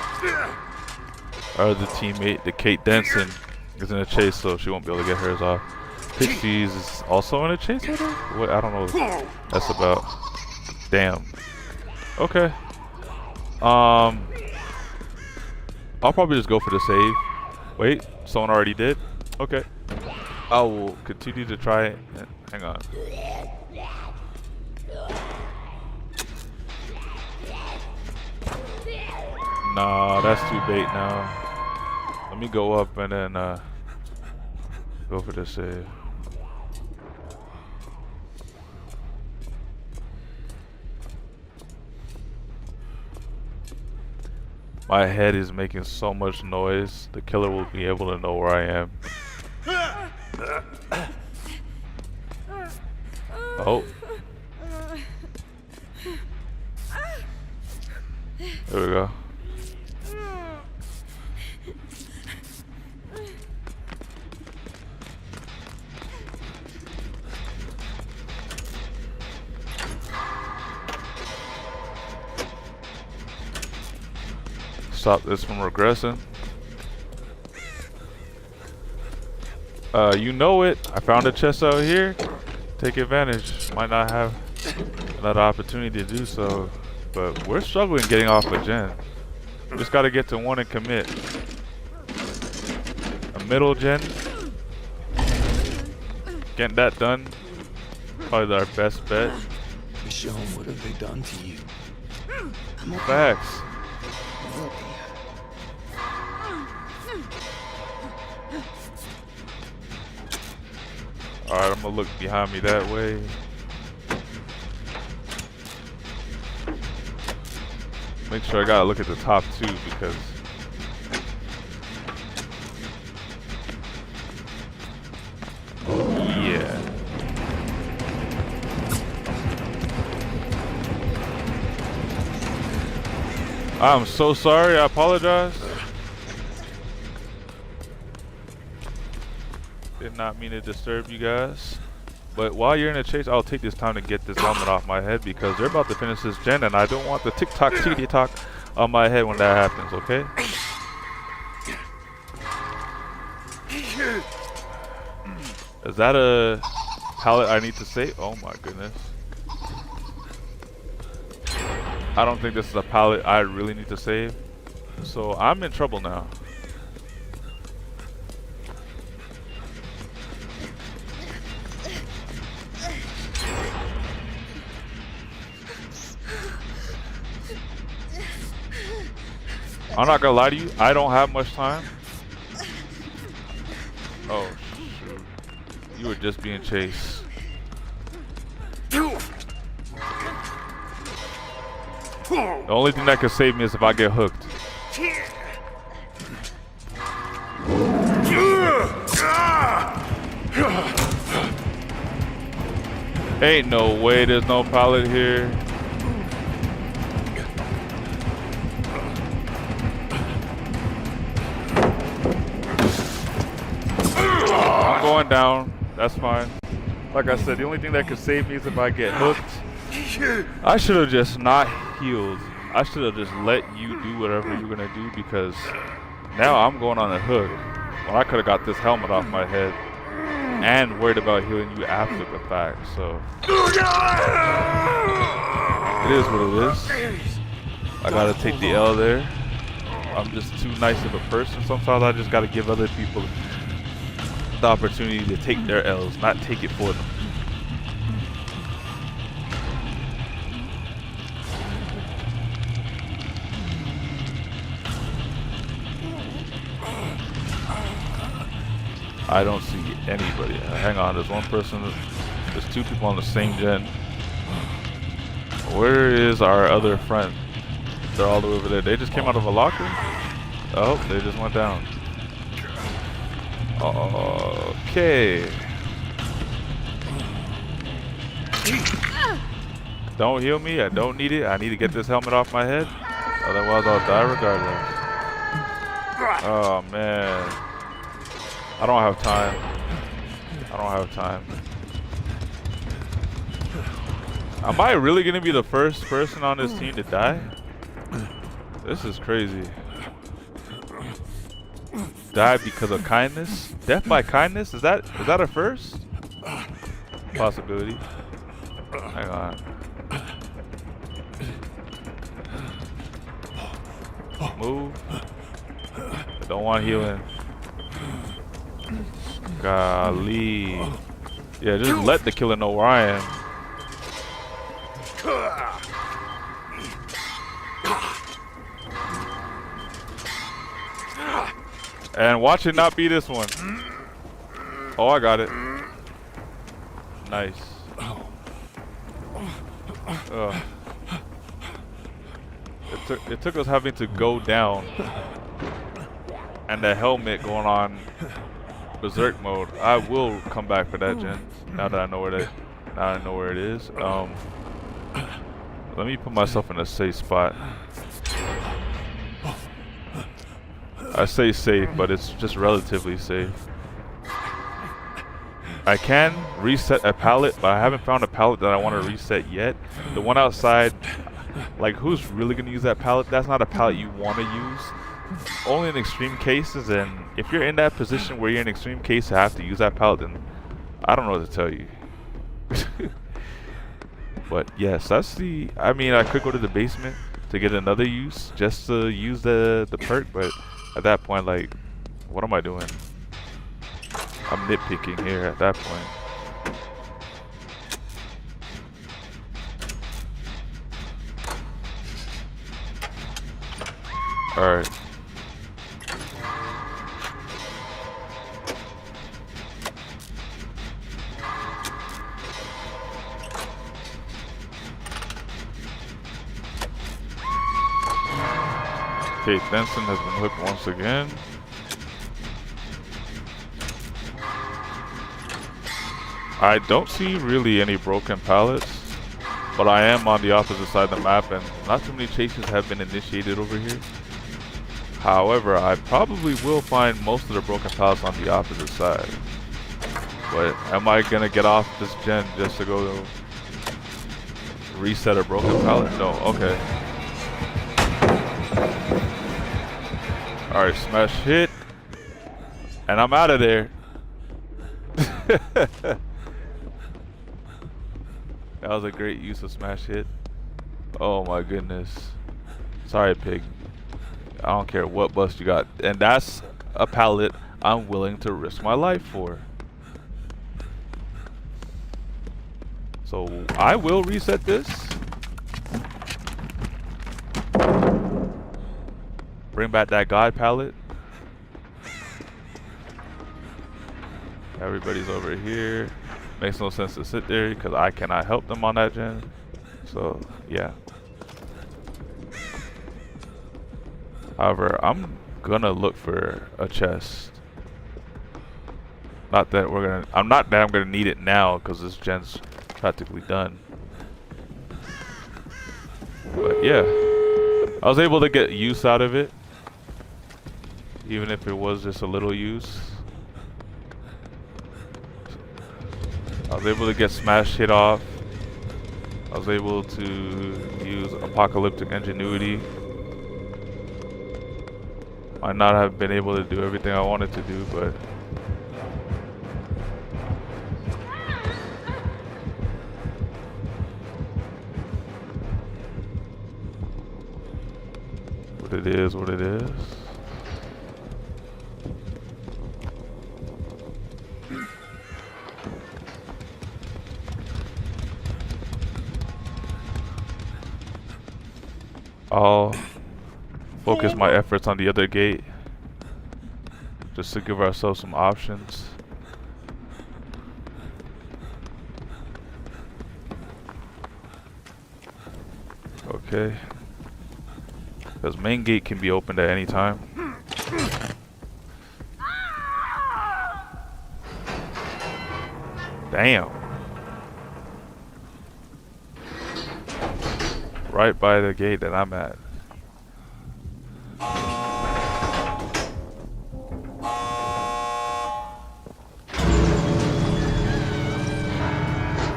our other teammate, the Kate Denson, is in a chase, so she won't be able to get hers off. Pixies is also in a chase with her? What? I don't know what that's about. Damn. Okay. I'll probably just go for the save. Wait, someone already did? Okay. I will continue to try it. Hang on. Nah, that's too bait now. Let me go up and then go for the save. My head is making so much noise, the killer will be able to know where I am. Oh. There we go. Stop this from regressing. You know it. I found a chest out here. Take advantage. Might not have another opportunity to do so, but we're struggling getting off a gen. Just gotta get to one and commit. A middle gen. Getting that done, probably our best bet. Michonne, what have they done to you? I'm okay. Facts. We'll be. Alright, I'm gonna look behind me that way. Make sure I gotta look at the top two because yeah. I'm so sorry, I apologize. Did not mean to disturb you guys. But while you're in a chase, I'll take this time to get this helmet off my head because they're about to finish this gen and I don't want the tick-tock, tickety-tock on my head when that happens, okay? Is that a pallet I need to save? Oh my goodness. I don't think this is a pallet I really need to save. So I'm in trouble now. I'm not gonna lie to you, I don't have much time. Oh shoot. You were just being chased. The only thing that can save me is if I get hooked. Ain't no way there's no pallet here. I'm going down. That's fine. Like I said, the only thing that could save me is if I get hooked. I should have just not healed. I should have just let you do whatever you're gonna do because now I'm going on a hook when I could have got this helmet off my head and worried about healing you after the fact. So it is what it is. I gotta take the L there. I'm just too nice of a person. Sometimes I just gotta give other people the opportunity to take their L's, not take it for them. I don't see anybody. Hang on, there's one person. There's two people on the same gen. Where is our other friend? They're all the way over there. They just came out of a locker? Oh, they just went down. Okay. Don't heal me. I don't need it. I need to get this helmet off my head. Otherwise, I'll die regardless. Oh, man. I don't have time. I don't have time. Am I really going to be the first person on this team to die? This is crazy. Die because of kindness? Death by kindness? Is that a first? Possibility. Hang on. Move. I don't want healing. Golly. Yeah, just let the killer know where I am. And watch it not be this one. Oh, I got it. Nice. It took us having to go down and the helmet going on berserk mode. I will come back for that gen now that I know where it is. Let me put myself in a safe spot. I say safe, but it's just relatively safe. I can reset a pallet, but I haven't found a pallet that I want to reset yet. The one outside, like, who's really going to use that pallet? That's not a pallet you want to use. Only in extreme cases, and if you're in that position where you're in extreme case to have to use that pallet, then I don't know what to tell you. But yes, that's the, I mean, I could go to the basement to get another use, just to use the perk, but at that point, like, what am I doing? I'm nitpicking here at that point. Alright. Okay, Denson has been hooked once again. I don't see really any broken pallets, but I am on the opposite side of the map and not too many chases have been initiated over here. However, I probably will find most of the broken pallets on the opposite side. But am I gonna get off this gen just to go reset a broken pallet? No, okay. Alright, smash hit. And I'm out of there. That was a great use of smash hit. Oh my goodness. Sorry, pig. I don't care what bust you got. And that's a pallet I'm willing to risk my life for. So I will reset this. Bring back that God pallet. Everybody's over here. Makes no sense to sit there because I cannot help them on that gen. So yeah. However, I'm gonna look for a chest. Not that we're gonna. I'm not that I'm gonna need it now because this gen's practically done. But yeah, I was able to get use out of it, even if it was just a little use. I was able to get smash hit off. I was able to use apocalyptic ingenuity. Might not have been able to do everything I wanted to do, but what it is, what it is. I'll focus my efforts on the other gate just to give ourselves some options. Okay. Because main gate can be opened at any time. Damn. Right by the gate that I'm at.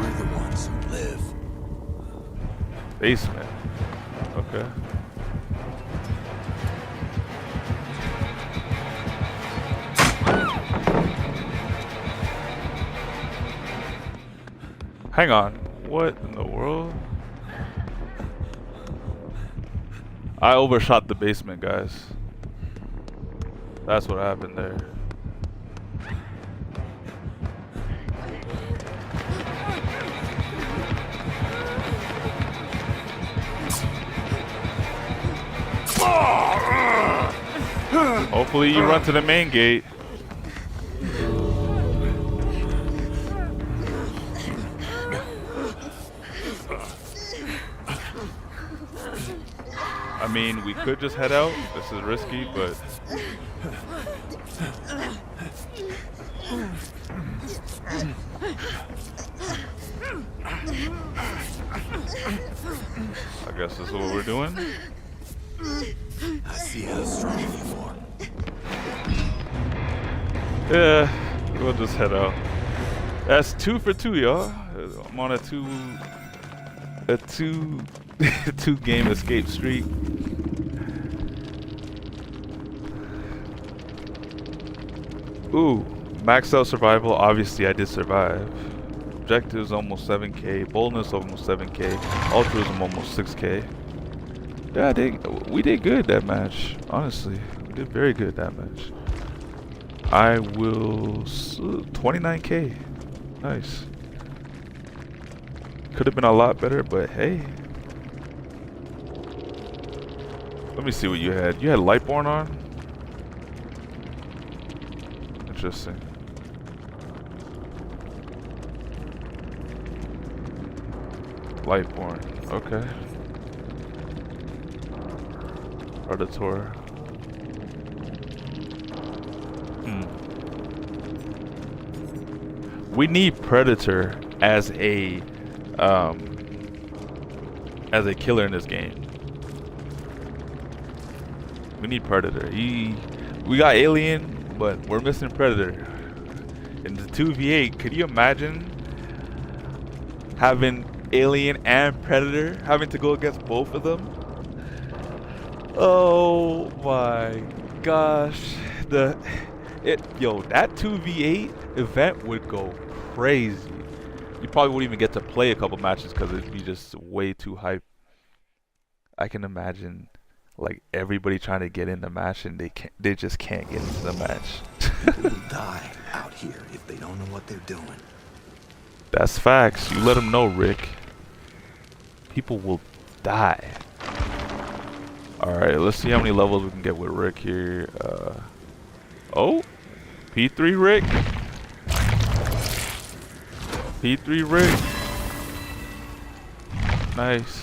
We're the ones who live. Basement. Okay. Hang on. What in the world? I overshot the basement, guys. That's what happened there. Hopefully you run to the main gate. I mean, we could just head out. This is risky, but I guess this is what we're doing. I see how strong you are. Yeah, we'll just head out. That's 2 for 2, y'all. I'm on a two game escape streak. Ooh, max out survival. Obviously, I did survive. Objectives almost 7k. Boldness almost 7k. Altruism almost 6k. Yeah, we did good that match. Honestly, we did very good that match. I will 29k. Nice. Could have been a lot better, but hey. Let me see what you had. You had Lightborn on? Interesting. Lightborn. Okay. Predator. We need Predator as a killer in this game. We need Predator. We got Alien, but we're missing Predator. In the 2v8, could you imagine having Alien and Predator having to go against both of them? Oh my gosh. Yo, that 2v8 event would go crazy. You probably wouldn't even get to play a couple matches because it'd be just way too hype. I can imagine like everybody trying to get in the match and they just can't get into the match. People will die out here if they don't know what they're doing. That's facts. You let them know, Rick. People will die. Alright, let's see how many levels we can get with Rick here. Oh, P3 Rick. P3 Rick. Nice.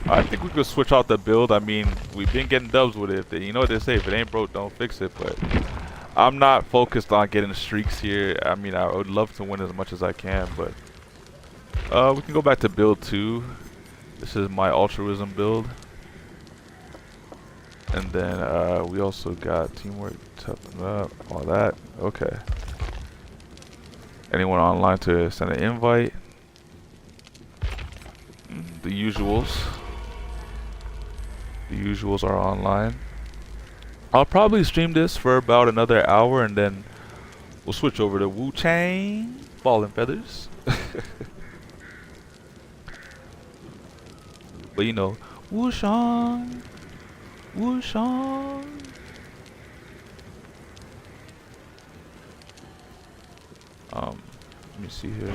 I think we could switch out the build. I mean, we've been getting dubs with it. You know what they say, if it ain't broke, don't fix it. But I'm not focused on getting streaks here. I mean, I would love to win as much as I can, but we can go back to build 2. This is my altruism build. And then we also got teamwork, toughen up, all that. Okay. Anyone online to send an invite? The usuals. The usuals are online. I'll probably stream this for about another hour and then we'll switch over to Wu-Chang, Ball and Feathers. But you know, Wu-Shang, Wu-Shang. Let me see here.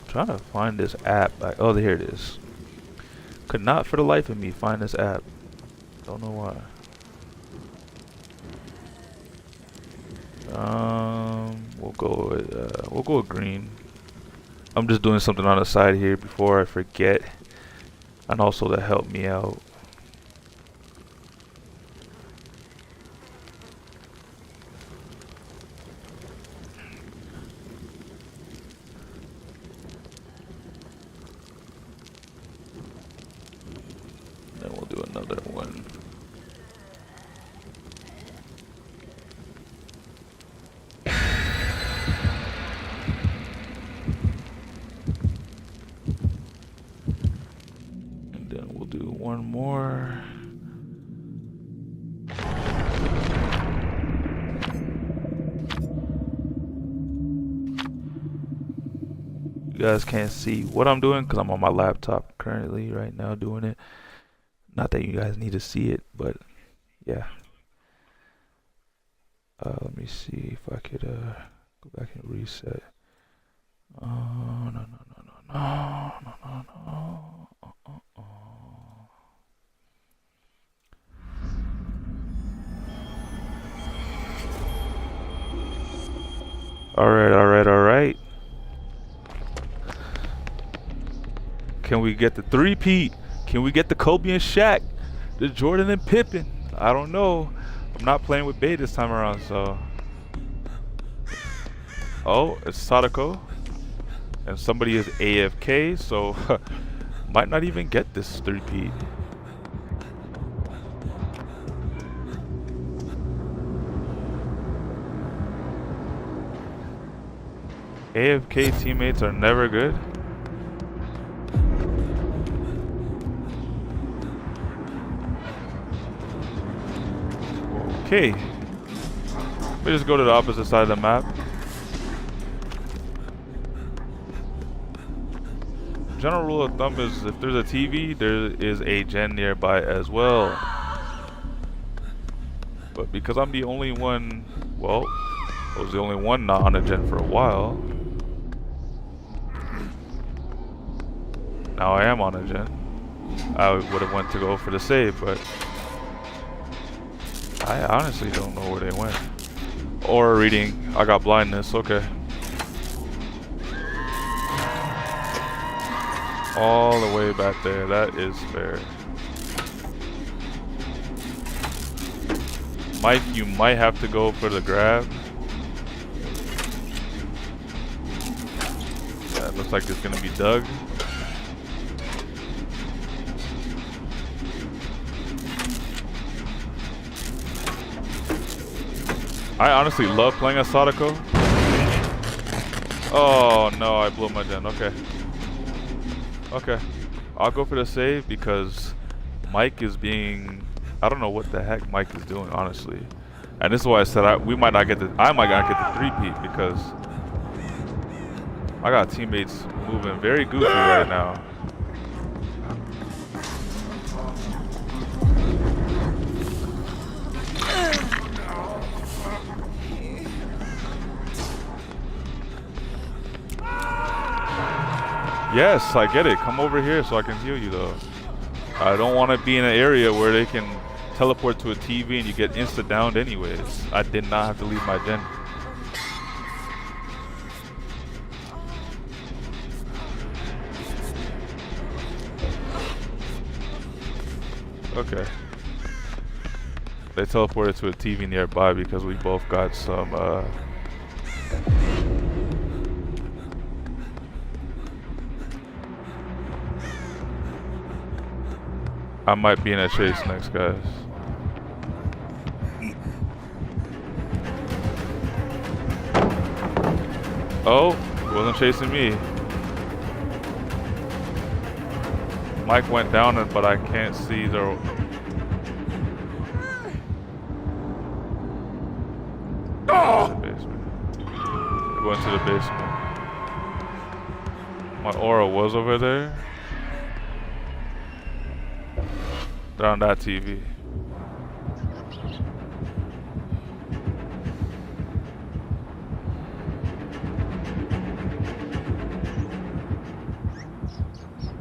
Trying to find this app. Oh, here it is. Could not for the life of me find this app. Don't know why. We'll go with green. I'm just doing something on the side here before I forget, and also to help me out. Then we'll do another one. One more. You guys can't see what I'm doing because I'm on my laptop currently right now doing it. Not that you guys need to see it, but yeah. Let me see if I could go back and reset. No. Alright. Can we get the three-peat? Can we get the Kobe and Shaq? The Jordan and Pippen? I don't know. I'm not playing with Bay this time around, so. Oh, it's Sadako. And somebody is AFK, so might not even get this three-peat. AFK teammates are never good. Okay. We just go to the opposite side of the map. general rule of thumb is if there's a TV, there is a gen nearby as well. But because I'm the only one, well, I was the only one not on a gen for a while. Now I am on a gen. I would have went to go for the save, but I honestly don't know where they went. Or reading. I got blindness. Okay. All the way back there. That is fair. Mike, you might have to go for the grab. Yeah, it looks like it's gonna be Doug. I honestly love playing as Sadako. Oh no, I blew my gen. Okay. Okay. I'll go for the save because Mike is being... I don't know what the heck Mike is doing, honestly. And this is why I said I might not get the 3-peat because I got teammates moving very goofy right now. Yes, I get it. Come over here so I can heal you though. I don't want to be in an area where they can teleport to a TV and you get insta-downed anyways. I did not have to leave my gen. Okay. They teleported to a TV nearby because we both got some I might be in a chase next, guys. Oh, he wasn't chasing me. Mike went down, but I can't see the... basement. I went to the basement. My aura was over there. They're on that TV.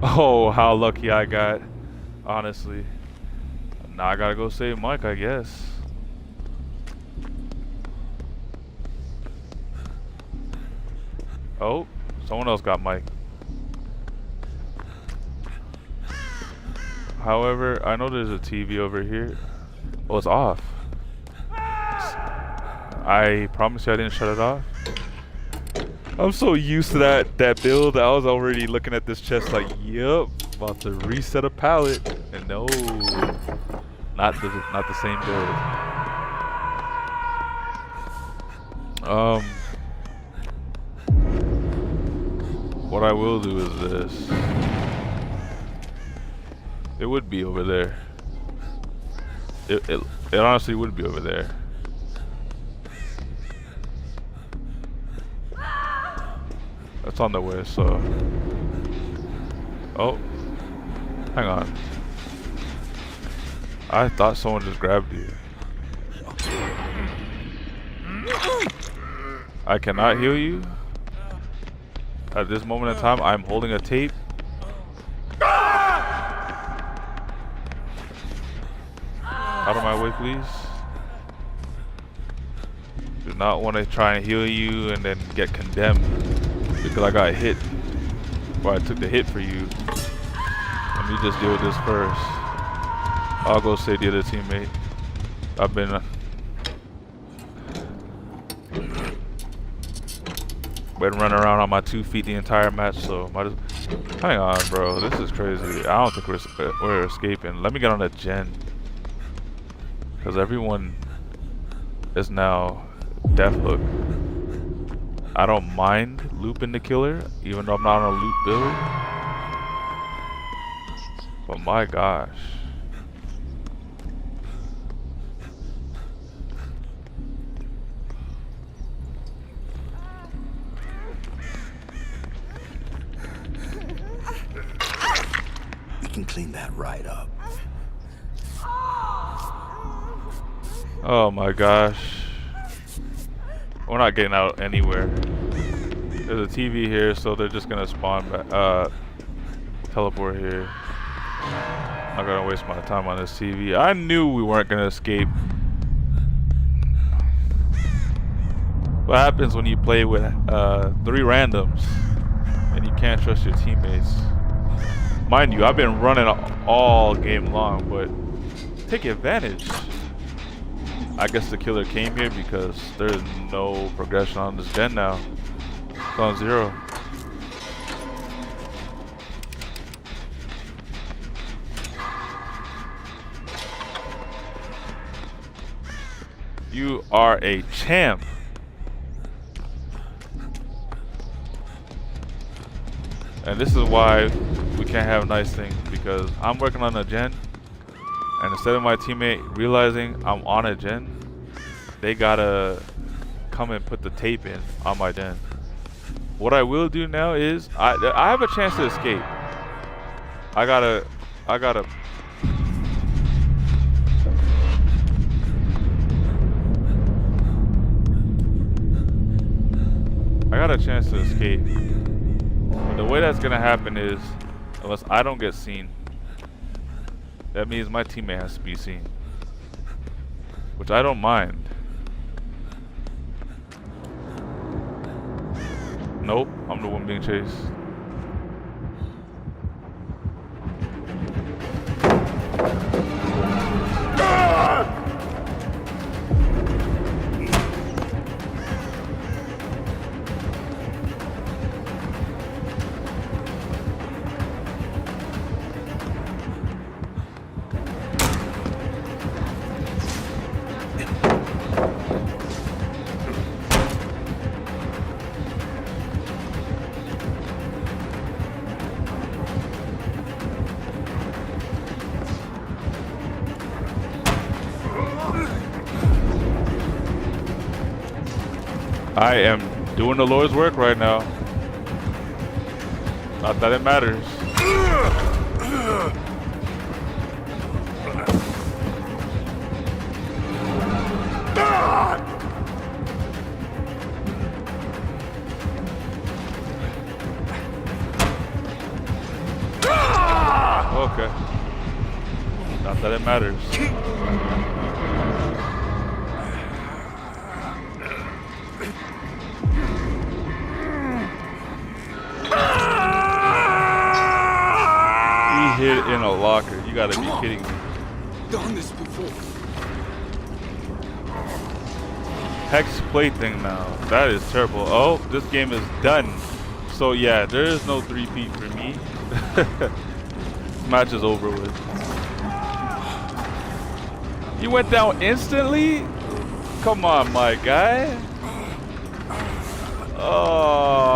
Oh, how lucky I got, honestly. Now I gotta go save Mike, I guess. Oh, someone else got Mike. However, I know there's a TV over here. Oh, it's off. I promise you I didn't shut it off. I'm so used to that build. I was already looking at this chest like, yep, about to reset a pallet. And no, not the same build. What I will do is this. It would be over there. It honestly would be over there. That's on the way, so... Oh. Hang on. I thought someone just grabbed you. I cannot heal you. At this moment in time, I'm holding a tape. Out of my way, please. Do not want to try and heal you and then get condemned because I got hit, or I took the hit for you. Let me just deal with this first. I'll go save the other teammate. I've been running around on my 2 feet the entire match, so might as... Hang on, bro. This is crazy. I don't think we're escaping. Let me get on a gen. Because everyone is now Death Hook. I don't mind looping the killer, even though I'm not on a loop build. But my gosh. can clean that right up. Oh my gosh. We're not getting out anywhere. There's a TV here, so they're just gonna spawn back, teleport here. Not gonna waste my time on this TV. I knew we weren't gonna escape. What happens when you play with 3 randoms and you can't trust your teammates? Mind you, I've been running all game long, but take advantage. I guess the killer came here because there's no progression on this gen now. It's on 0. You are a champ. And this is why we can't have nice things, because I'm working on a gen, and instead of my teammate realizing I'm on a gen, they gotta come and put the tape in on my den. What I will do now is I have a chance to escape. I got a chance to escape. The way that's gonna happen is, unless I don't get seen, that means my teammate has to be seen, which I don't mind. Nope, I'm the one being chased. I am doing the Lord's work right now. Not that it matters. Okay. Not that it matters. Hid in a locker. You gotta be kidding me. Done this before. Hex plaything now. That is terrible. Oh, this game is done. So yeah, there is no 3-peat for me. Match is over with. You went down instantly? Come on, my guy. Oh.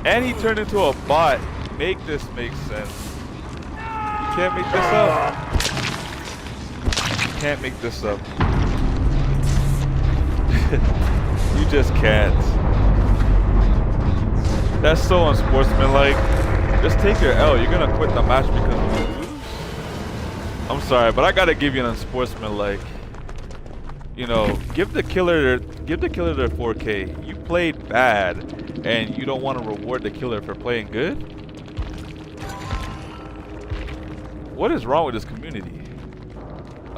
And he turned into a bot. Make this make sense. You can't make this up. You can't make this up. You just can't. That's so unsportsmanlike. Just take your L. You're gonna quit the match because you lose. I'm sorry, but I gotta give you an unsportsmanlike. You know, give the killer their 4K. You played bad, and you don't want to reward the killer for playing good? What is wrong with this community?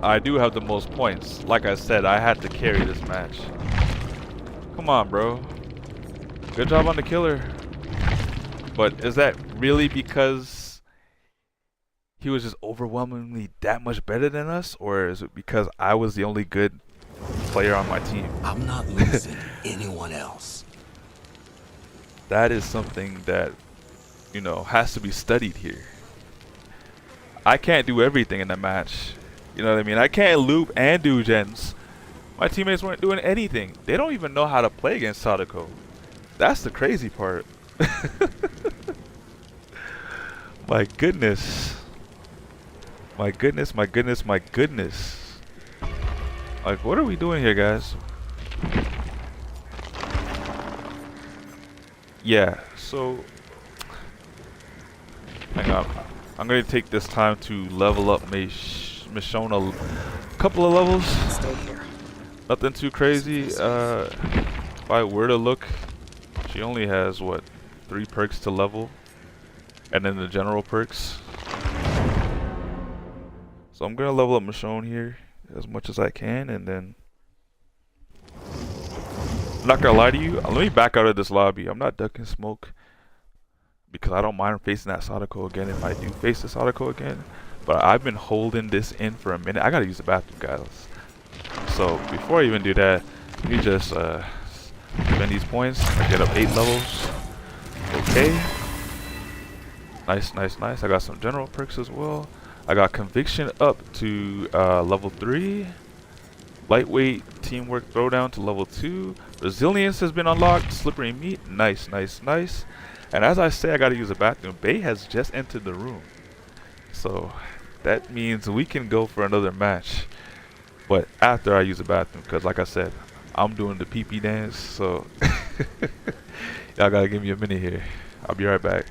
I do have the most points. Like I said, I had to carry this match. Come on, bro. Good job on the killer. But is that really because he was just overwhelmingly that much better than us? Or is it because I was the only good player on my team? I'm not losing anyone else. That is something that, you know, has to be studied here. I can't do everything in the match. You know what I mean? I can't loop and do gens. My teammates weren't doing anything. They don't even know how to play against Sadako. That's the crazy part. My goodness. My goodness, my goodness, my goodness. Like, what are we doing here, guys? Yeah, so Hang on. I'm gonna take this time to level up Michonne a couple of levels. Stay here. Nothing too crazy. If I were to look, she only has what, 3 perks to level, and then the general perks. So I'm gonna level up Michonne here as much as I can, and then I'm not gonna lie to you. Let me back out of this lobby. I'm not ducking smoke because I don't mind facing that Sadako again if I do face the Sadako again. But I've been holding this in for a minute. I gotta use the bathroom, guys. So before I even do that, let me just spend these points. I get up 8 levels. Okay. Nice, nice, nice. I got some general perks as well. I got conviction up to level 3. Lightweight teamwork throwdown to level 2. Resilience has been unlocked. Slippery meat. Nice, nice, nice. And as I say, I gotta use the bathroom. Bay has just entered the room. So that means we can go for another match. But after I use the bathroom, because like I said, I'm doing the pee-pee dance. So y'all gotta give me a minute here. I'll be right back.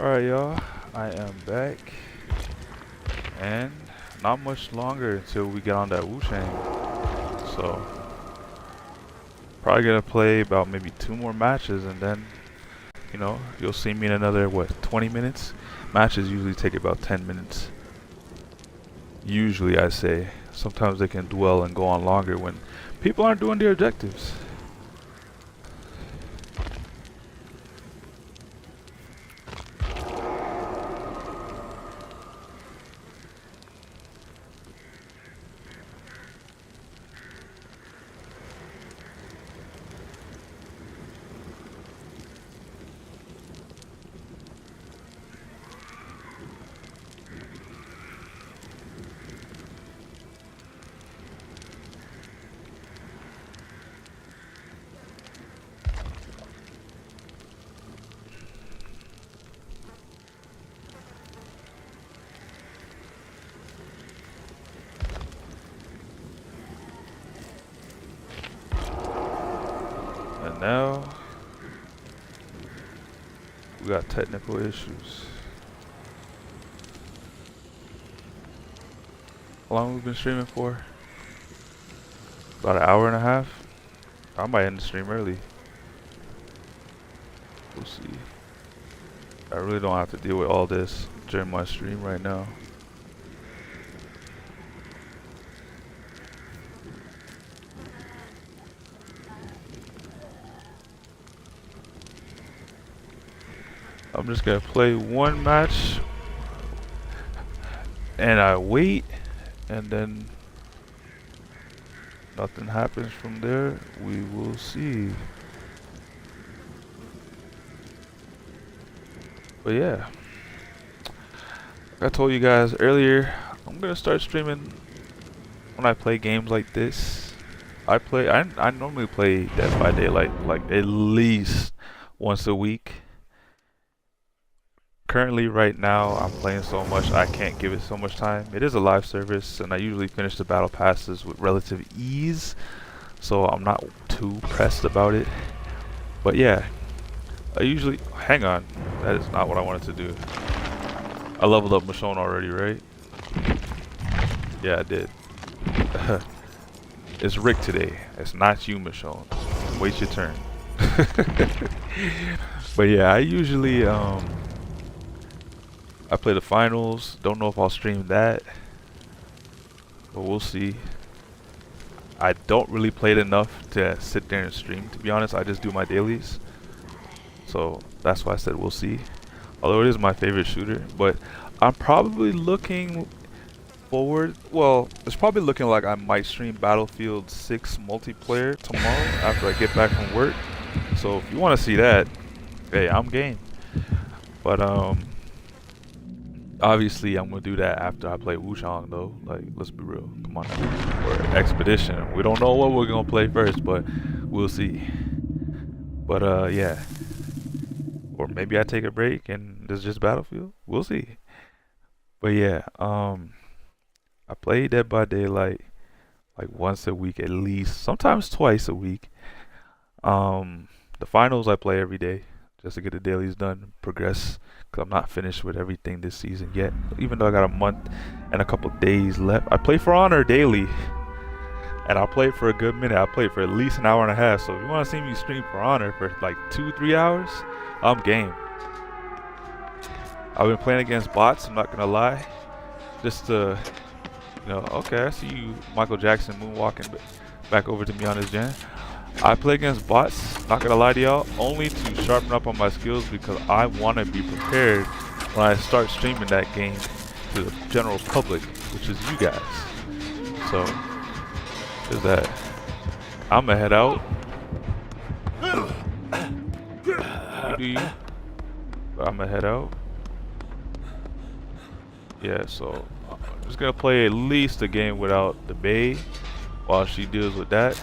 Alright, y'all. I am back. And not much longer until we get on that Wu Chang. So, probably gonna play about maybe 2 more matches and then, you know, you'll see me in another, what, 20 minutes? Matches usually take about 10 minutes. Usually, I say. Sometimes they can dwell and go on longer when people aren't doing their objectives. And now we got technical issues. How long have we been streaming for? About an hour and a half. I might end the stream early. We'll see. I really don't have to deal with all this during my stream right now. I'm just gonna play one match and I wait, and then nothing happens from there. We will see. But yeah, like I told you guys earlier, I'm gonna start streaming when I play games like this. I normally play Dead by Daylight like at least once a week. Currently, right now, I'm playing so much I can't give it so much time. It is a live service, and I usually finish the battle passes with relative ease, so I'm not too pressed about it. But yeah, I usually... Hang on, that is not what I wanted to do. I leveled up Michonne already, right? Yeah, I did. It's Rick today. It's not you, Michonne. Wait your turn. But yeah, I usually... I play the finals. Don't know if I'll stream that, but we'll see. I don't really play it enough to sit there and stream, to be honest. I just do my dailies, so that's why I said we'll see. Although it is my favorite shooter, but I'm probably looking forward. Well, it's probably looking like I might stream Battlefield 6 multiplayer tomorrow after I get back from work. So if you want to see that, hey, I'm game. But obviously, I'm gonna do that after I play Wu Chang, though. Like, let's be real. Come on now. Or Expedition. We don't know what we're gonna play first, but we'll see. But yeah. Or maybe I take a break and this is just Battlefield. We'll see. But yeah, I play Dead by Daylight like once a week at least, sometimes twice a week. The finals I play every day just to get the dailies done, progress. Cause I'm not finished with everything this season yet. Even though I got a month and a couple days left. I play For Honor daily. And I'll play for a good minute. I'll play for at least an hour and a half. So if you want to see me stream For Honor for like 2-3 hours, I'm game. I've been playing against bots, I'm not gonna lie. Just to, you know, okay, I see you, Michael Jackson, moonwalking back over to me on his gen. I play against bots, not gonna lie to y'all, only to sharpen up on my skills because I want to be prepared when I start streaming that game to the general public, which is you guys. So, there's that. I'm gonna head out. You do you. But I'm gonna head out. Yeah, so I'm just gonna play at least a game without the Bay while she deals with that.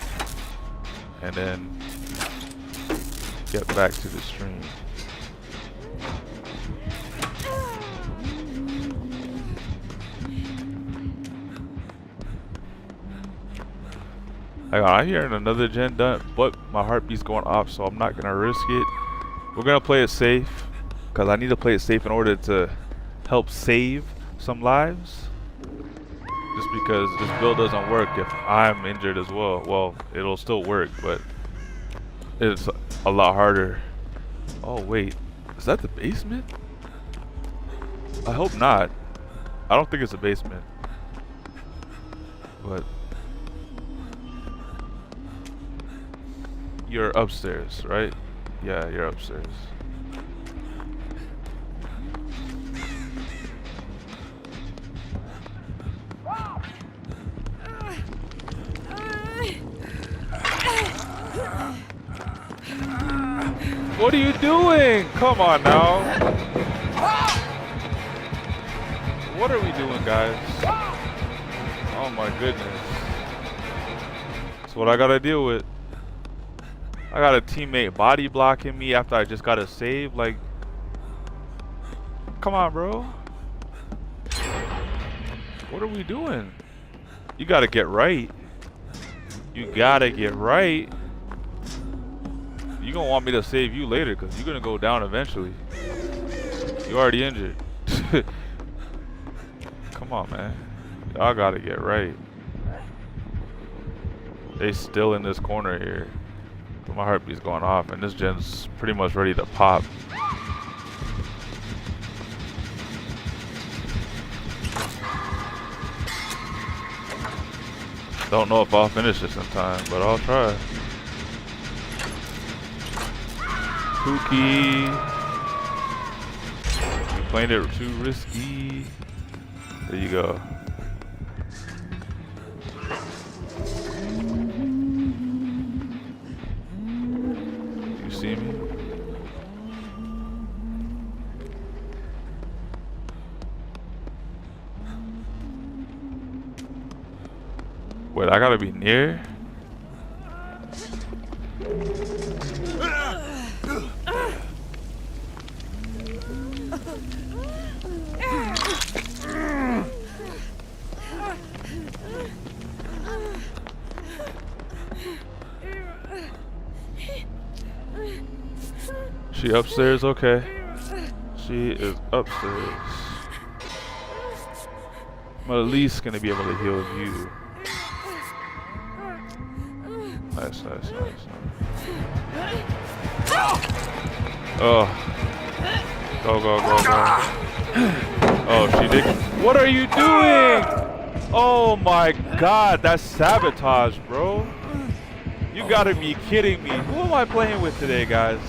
And then get back to the stream. I'm hearing another gen done, but my heartbeat's going off, so I'm not gonna risk it. We're gonna play it safe. because I need to play it safe in order to help save some lives. Just because this build doesn't work if I'm injured as well. Well, it'll still work, but it's a lot harder. Oh wait, is that the basement? I hope not. I don't think it's a basement. But you're upstairs, right? Yeah, you're upstairs. What are you doing? Come on now. What are we doing, guys? Oh my goodness. That's what I gotta deal with. I got a teammate body blocking me after I just got a save. Like, come on, bro. What are we doing? You gotta get right. You gotta get right. You gonna want me to save you later because you're gonna go down eventually. You already injured. Come on, man. Y'all gotta get right. They still in this corner here. My heartbeat's going off and this gen's pretty much ready to pop. Don't know if I'll finish this in time, but I'll try. Pookie. You playing it too risky. There you go. You see me? Wait, I gotta be near? She upstairs? Okay. She is upstairs. I'm at least gonna be able to heal you. Nice, nice, nice, nice. Oh. Go, go, go, go. Oh, she did. What are you doing? Oh my god, that's sabotage, bro. You gotta be kidding me. Who am I playing with today, guys?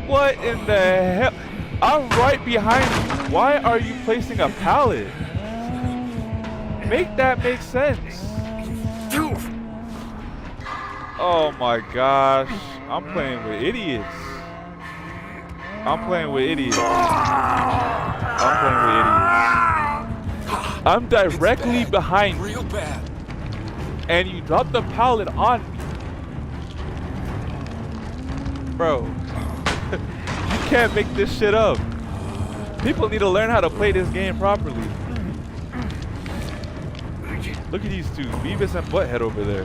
What in the hell? I'm right behind you. Why are you placing a pallet? Make that make sense. Oh my gosh. I'm playing with idiots. I'm playing with idiots. I'm playing with idiots. I'm directly behind you. And you dropped the pallet on me. Bro. You can't make this shit up. People need to learn how to play this game properly. Look at these two, Beavis and Butthead over there.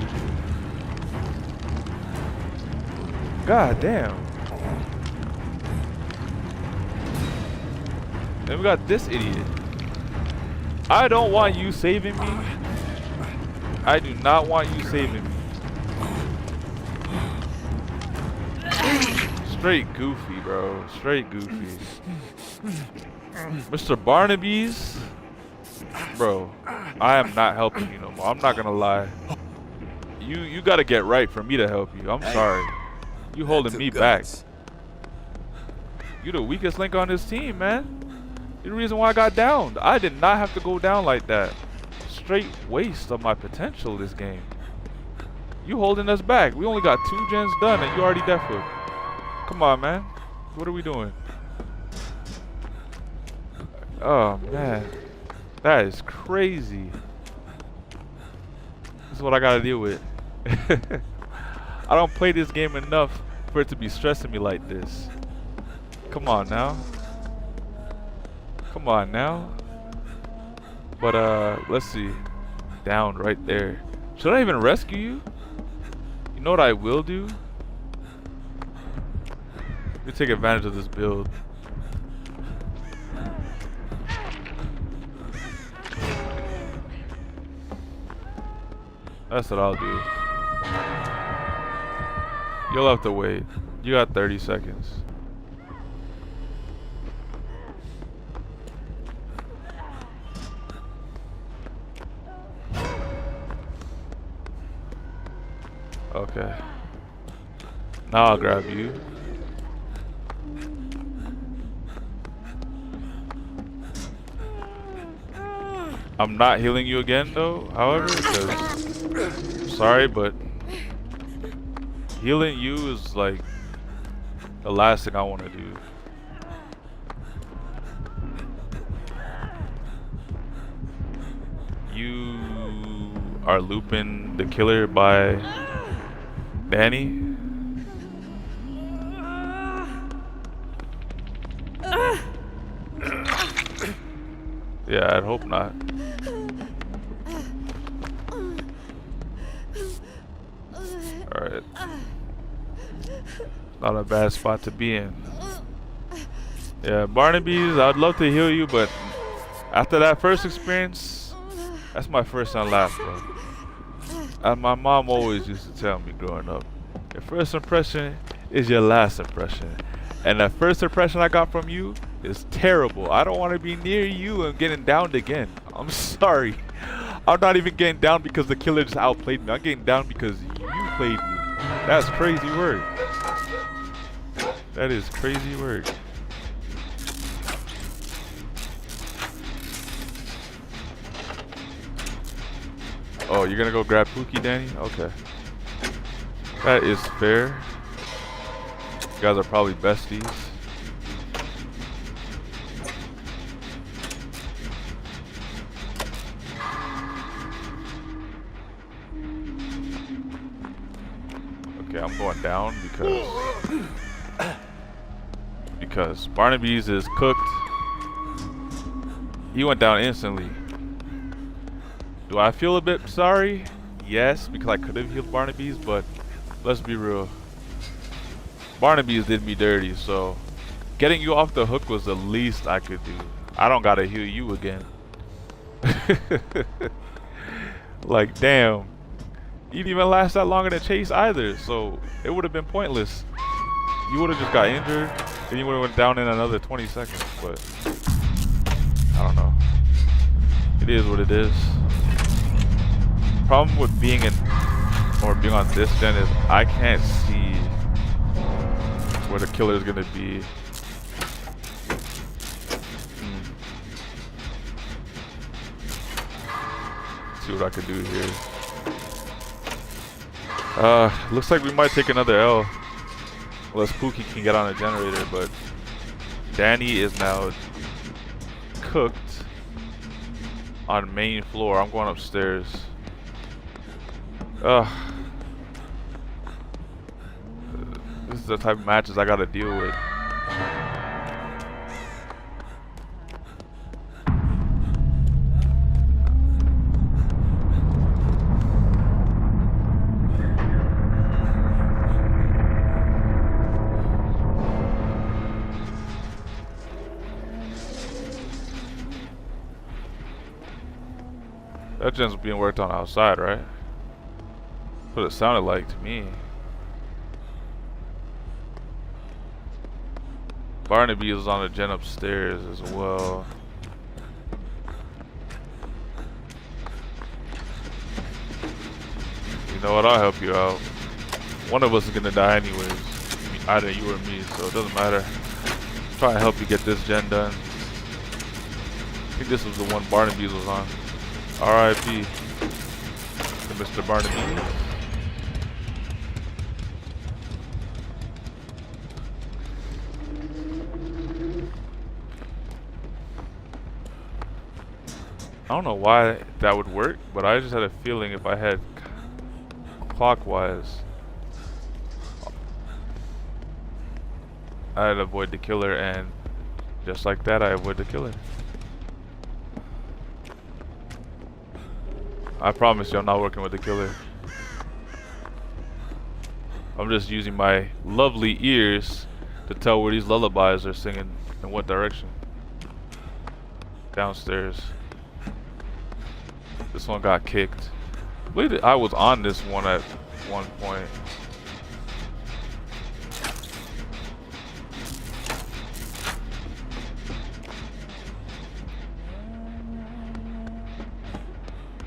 God damn. Then we got this idiot. I don't want you saving me. I do not want you saving me. Straight goofy, bro. Straight goofy. Mr. Barnaby's? Bro, I am not helping you no more. I'm not gonna lie. You gotta get right for me to help you. I'm sorry. You holding me back. You the weakest link on this team, man. You're the reason why I got downed. I did not have to go down like that. Straight waste of my potential this game. You holding us back. We only got 2 gens done and you already defed. Come on, man. What are we doing? Oh, man. That is crazy. This is what I gotta deal with. I don't play this game enough for it to be stressing me like this. Come on now. Come on now. But let's see. Down right there. Should I even rescue you? You know what I will do? Let me take advantage of this build. That's what I'll do. You'll have to wait. You got 30 seconds. Okay. Now I'll grab you. I'm not healing you again though, however, because sorry, but healing you is like the last thing I want to do. You are looping the killer by Danny. Yeah, I'd hope not. Alright. Not a bad spot to be in. Yeah, Barnaby's, I'd love to heal you, but after that first experience, that's my first and last, bro. And my mom always used to tell me growing up, your first impression is your last impression. And that first impression I got from you is terrible. I don't want to be near you and getting downed again. I'm sorry. I'm not even getting down because the killer just outplayed me. I'm getting down because you played me. That's crazy work. That is crazy work. Oh, you're gonna go grab Pookie, Danny? Okay. That is fair. You guys are probably besties. Okay, I'm going down because Barnaby's is cooked. He went down instantly. Do I feel a bit sorry? Yes, because I could have healed Barnaby's, but let's be real. Barnaby's did me dirty, so getting you off the hook was the least I could do. I don't gotta heal you again. Like, damn. You didn't even last that long in the chase either, so it would have been pointless. You would have just got injured, and you would have went down in another 20 seconds, but I don't know. It is what it is. Problem with being being on this gen is I can't see where the killer is gonna be. See what I can do here. Looks like we might take another L. Unless Pookie can get on a generator, but Danny is now cooked on main floor. I'm going upstairs. This is the type of matches I gotta deal with. That gen's being worked on outside, right? That's what it sounded like to me. Barnaby is on the gen upstairs as well. You know what? I'll help you out. One of us is gonna die anyways. Either you or me, so it doesn't matter. Try and help you get this gen done. I think this was the one Barnaby was on. R.I.P. to Mr. Barnaby. I don't know why that would work, but I just had a feeling if I had clockwise, I'd avoid the killer, and just like that, I avoid the killer. I promise you I'm not working with the killer. I'm just using my lovely ears to tell where these lullabies are singing in what direction. Downstairs. This one got kicked. believe that I was on this one at one point.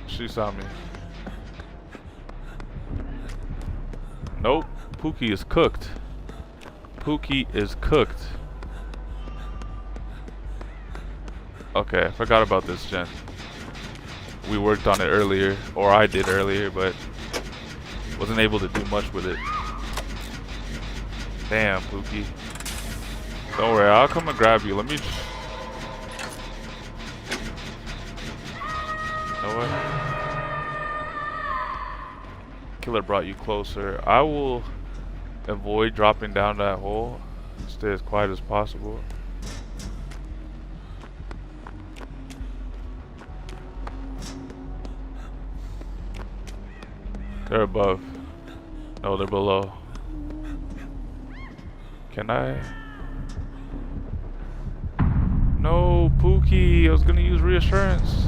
She saw me. Nope. Pookie is cooked. Pookie is cooked. Okay, I forgot about this gen. We worked on it earlier, or I did earlier, but wasn't able to do much with it. Damn, Pookie. Don't worry, I'll come and grab you. Let me... You know what? Killer brought you closer. I will avoid dropping down that hole. Stay as quiet as possible. They're above. No, they're below. Can I? No, Pookie. I was gonna use reassurance.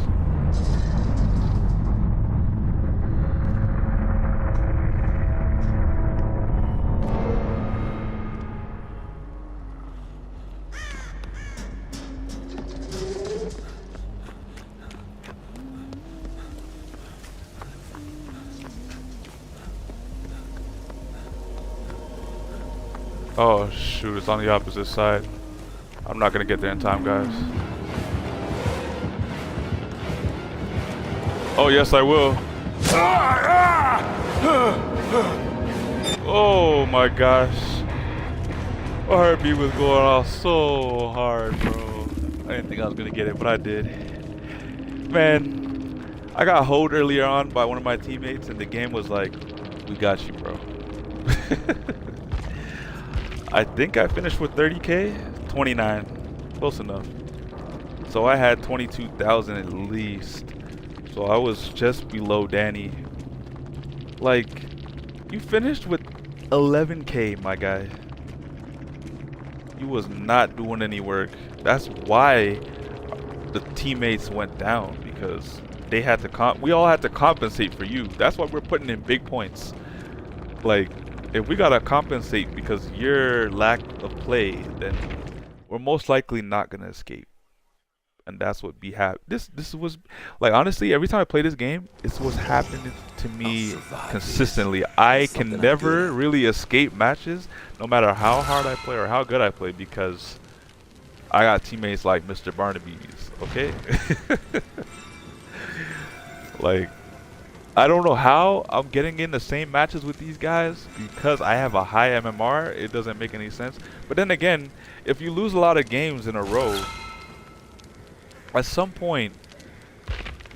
Oh shoot, it's on the opposite side. I'm not gonna get there in time, guys. Oh yes, I will. Oh my gosh. My heartbeat was going off so hard, bro. I didn't think I was gonna get it, but I did. Man, I got hoed earlier on by one of my teammates and the game was like, we got you, bro. I think I finished with 30k, 29, close enough. So I had 22,000 at least. So I was just below Danny. Like, you finished with 11k, my guy. You was not doing any work. That's why the teammates went down, because they had to we all had to compensate for you. That's why we're putting in big points. Like, if we gotta compensate because your lack of play, then we're most likely not gonna escape. And that's what this was like. Honestly, every time I play this game, it's what's happening to me consistently. I can never really escape matches, no matter how hard I play or how good I play, because I got teammates like Mr. Barnaby's. Okay. Like, I don't know how I'm getting in the same matches with these guys, because I have a high MMR. It doesn't make any sense. But then again, if you lose a lot of games in a row, at some point,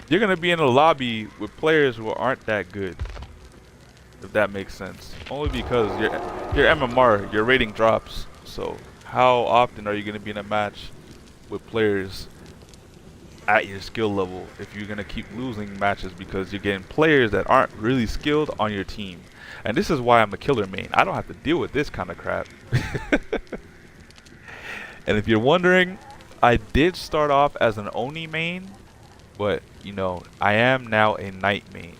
you're going to be in a lobby with players who aren't that good, if that makes sense. Only because your MMR, your rating drops. So how often are you going to be in a match with players at your skill level if you're going to keep losing matches because you're getting players that aren't really skilled on your team? And this is why I'm a killer main. I don't have to deal with this kind of crap. And if you're wondering, I did start off as an Oni main, but you know, I am now a Knight main.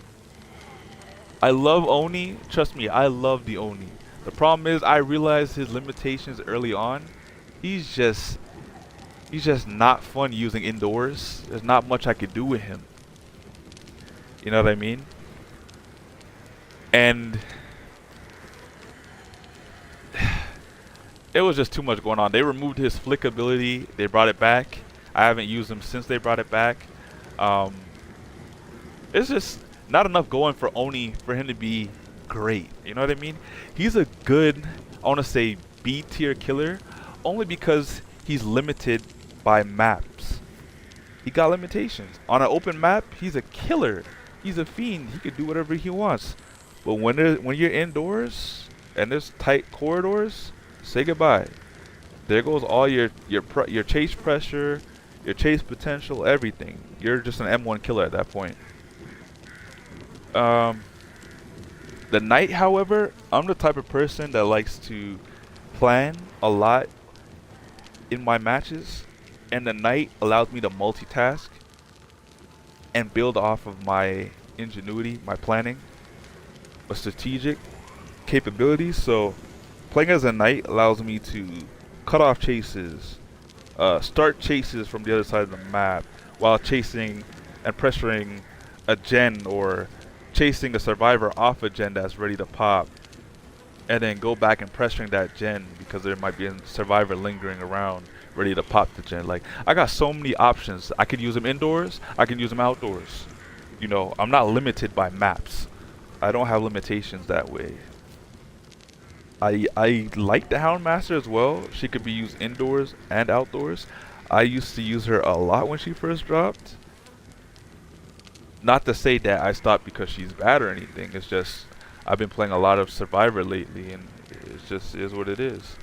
I love Oni. Trust me, I love the Oni. The problem is I realized his limitations early on. He's just not fun using indoors. There's not much I could do with him. You know what I mean? And it was just too much going on. They removed his flick ability. They brought it back. I haven't used him since they brought it back. It's just not enough going for Oni for him to be great. You know what I mean? He's a good, I want to say, B tier killer, only because he's limited by maps. He got limitations. On an open map, he's a killer. He's a fiend. He could do whatever he wants. But when you're indoors and there's tight corridors, say goodbye. There goes all your chase pressure, your chase potential, everything. You're just an M1 killer at that point. The Knight, however, I'm the type of person that likes to plan a lot in my matches, and the Knight allows me to multitask and build off of my ingenuity, my planning, my strategic capabilities. So playing as a knight allows me to cut off chases, start chases from the other side of the map while chasing and pressuring a gen or chasing a survivor off a gen that's ready to pop, and then go back and pressuring that gen because there might be a survivor lingering around ready to pop the gen. Like, I got so many options. I could use them indoors, I can use them outdoors. You know, I'm not limited by maps. I don't have limitations that way. I like the Houndmaster as well. She could be used indoors and outdoors. I used to use her a lot when she first dropped. Not to say that I stopped because she's bad or anything. It's just I've been playing a lot of Survivor lately, and it just is what it is.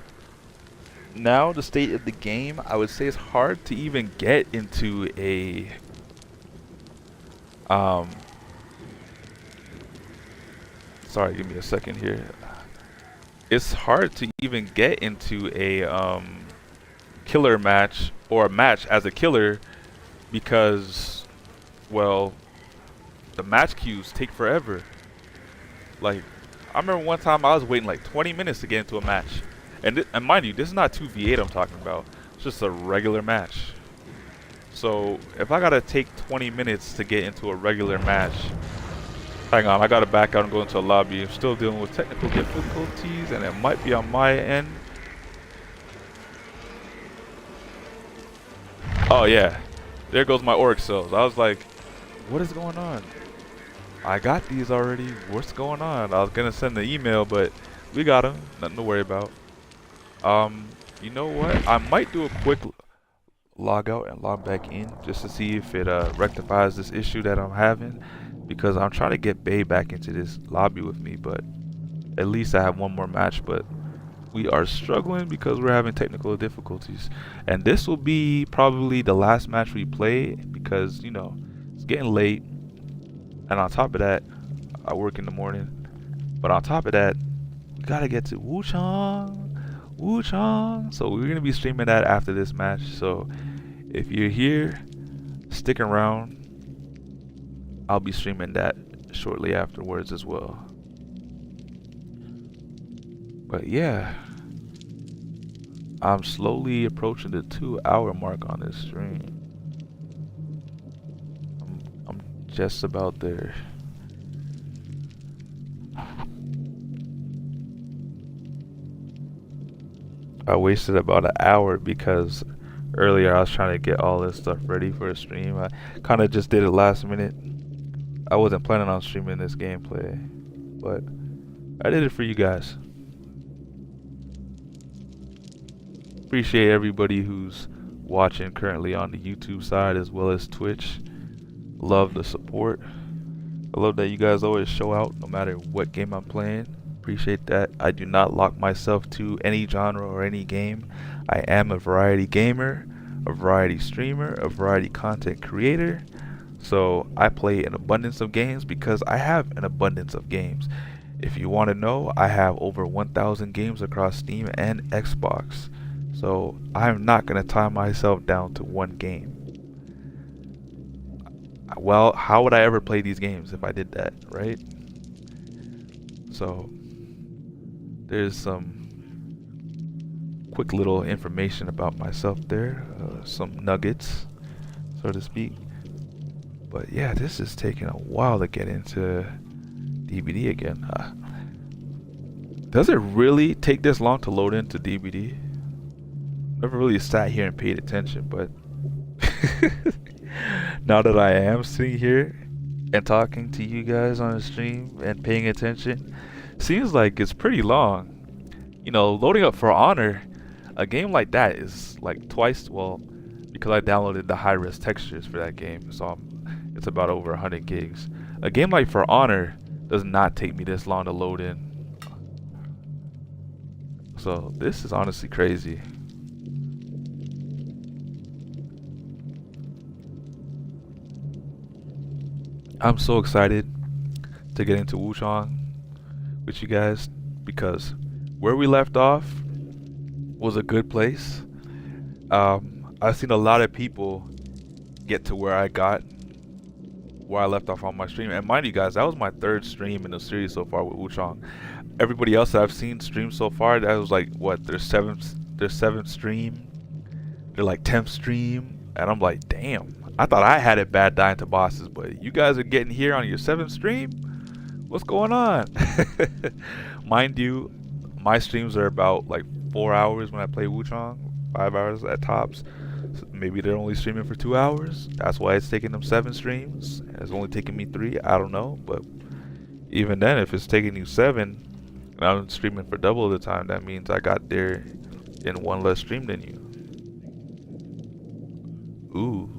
Now, the state of the game, I would say it's hard to even get into a sorry, give me a second here. It's hard to even get into a killer match or a match as a killer because, well, the match queues take forever. Like, I remember one time I was waiting like 20 minutes to get into a match. And mind you, this is not 2v8 I'm talking about. It's just a regular match. So, if I gotta take 20 minutes to get into a regular match, hang on, I gotta back out and go into a lobby. I'm still dealing with technical difficulties, and it might be on my end. Oh yeah, there goes my orc cells. I was like, what is going on? I got these already. What's going on? I was gonna send the email, but we got them. Nothing to worry about. You know what? I might do a quick log out and log back in just to see if it rectifies this issue that I'm having, because I'm trying to get Bay back into this lobby with me, but at least I have one more match. But we are struggling because we're having technical difficulties, and this will be probably the last match we play because, you know, it's getting late, and on top of that, I work in the morning. But on top of that, we gotta get to Wuchang. So we're gonna be streaming that after this match. So if you're here, stick around. I'll be streaming that shortly afterwards as well. But yeah, I'm slowly approaching the 2-hour mark on this stream. I'm just about there. I wasted about an hour because earlier I was trying to get all this stuff ready for a stream. I kind of just did it last minute. I wasn't planning on streaming this gameplay, but I did it for you guys. Appreciate everybody who's watching currently on the YouTube side as well as Twitch. Love the support. I love that you guys always show out no matter what game I'm playing. Appreciate that. I do not lock myself to any genre or any game. I am a variety gamer, a variety streamer, a variety content creator. So I play an abundance of games because I have an abundance of games. If you want to know, I have over 1,000 games across Steam and Xbox. So I'm not going to tie myself down to one game. Well, how would I ever play these games if I did that, right? So there's some quick little information about myself there, some nuggets, so to speak. But yeah, this is taking a while to get into DBD again. Does it really take this long to load into DBD? Never really sat here and paid attention, but now that I am sitting here and talking to you guys on the stream and paying attention, seems like it's pretty long. You know, loading up For Honor, a game like that is like twice, well, because I downloaded the high-res textures for that game, so it's about over 100 gigs. A game like For Honor does not take me this long to load in. So this is honestly crazy. I'm so excited to get into Wuchang with you guys because where we left off was a good place. I've seen a lot of people get to where I got, where I left off on my stream. And mind you guys, that was my third stream in the series so far with Wuchang. Everybody else that I've seen stream so far, that was like what, their seventh stream, their like 10th stream, and I'm like, damn. I thought I had it bad dying to bosses, but you guys are getting here on your 7th stream? What's going on? Mind you, my streams are about like 4 hours when I play Wuchang, 5 hours at tops. So maybe they're only streaming for 2 hours. That's why it's taking them 7 streams. It's only taking me 3. I don't know, but even then, if it's taking you 7, and I'm streaming for double the time, that means I got there in 1 less stream than you. Ooh.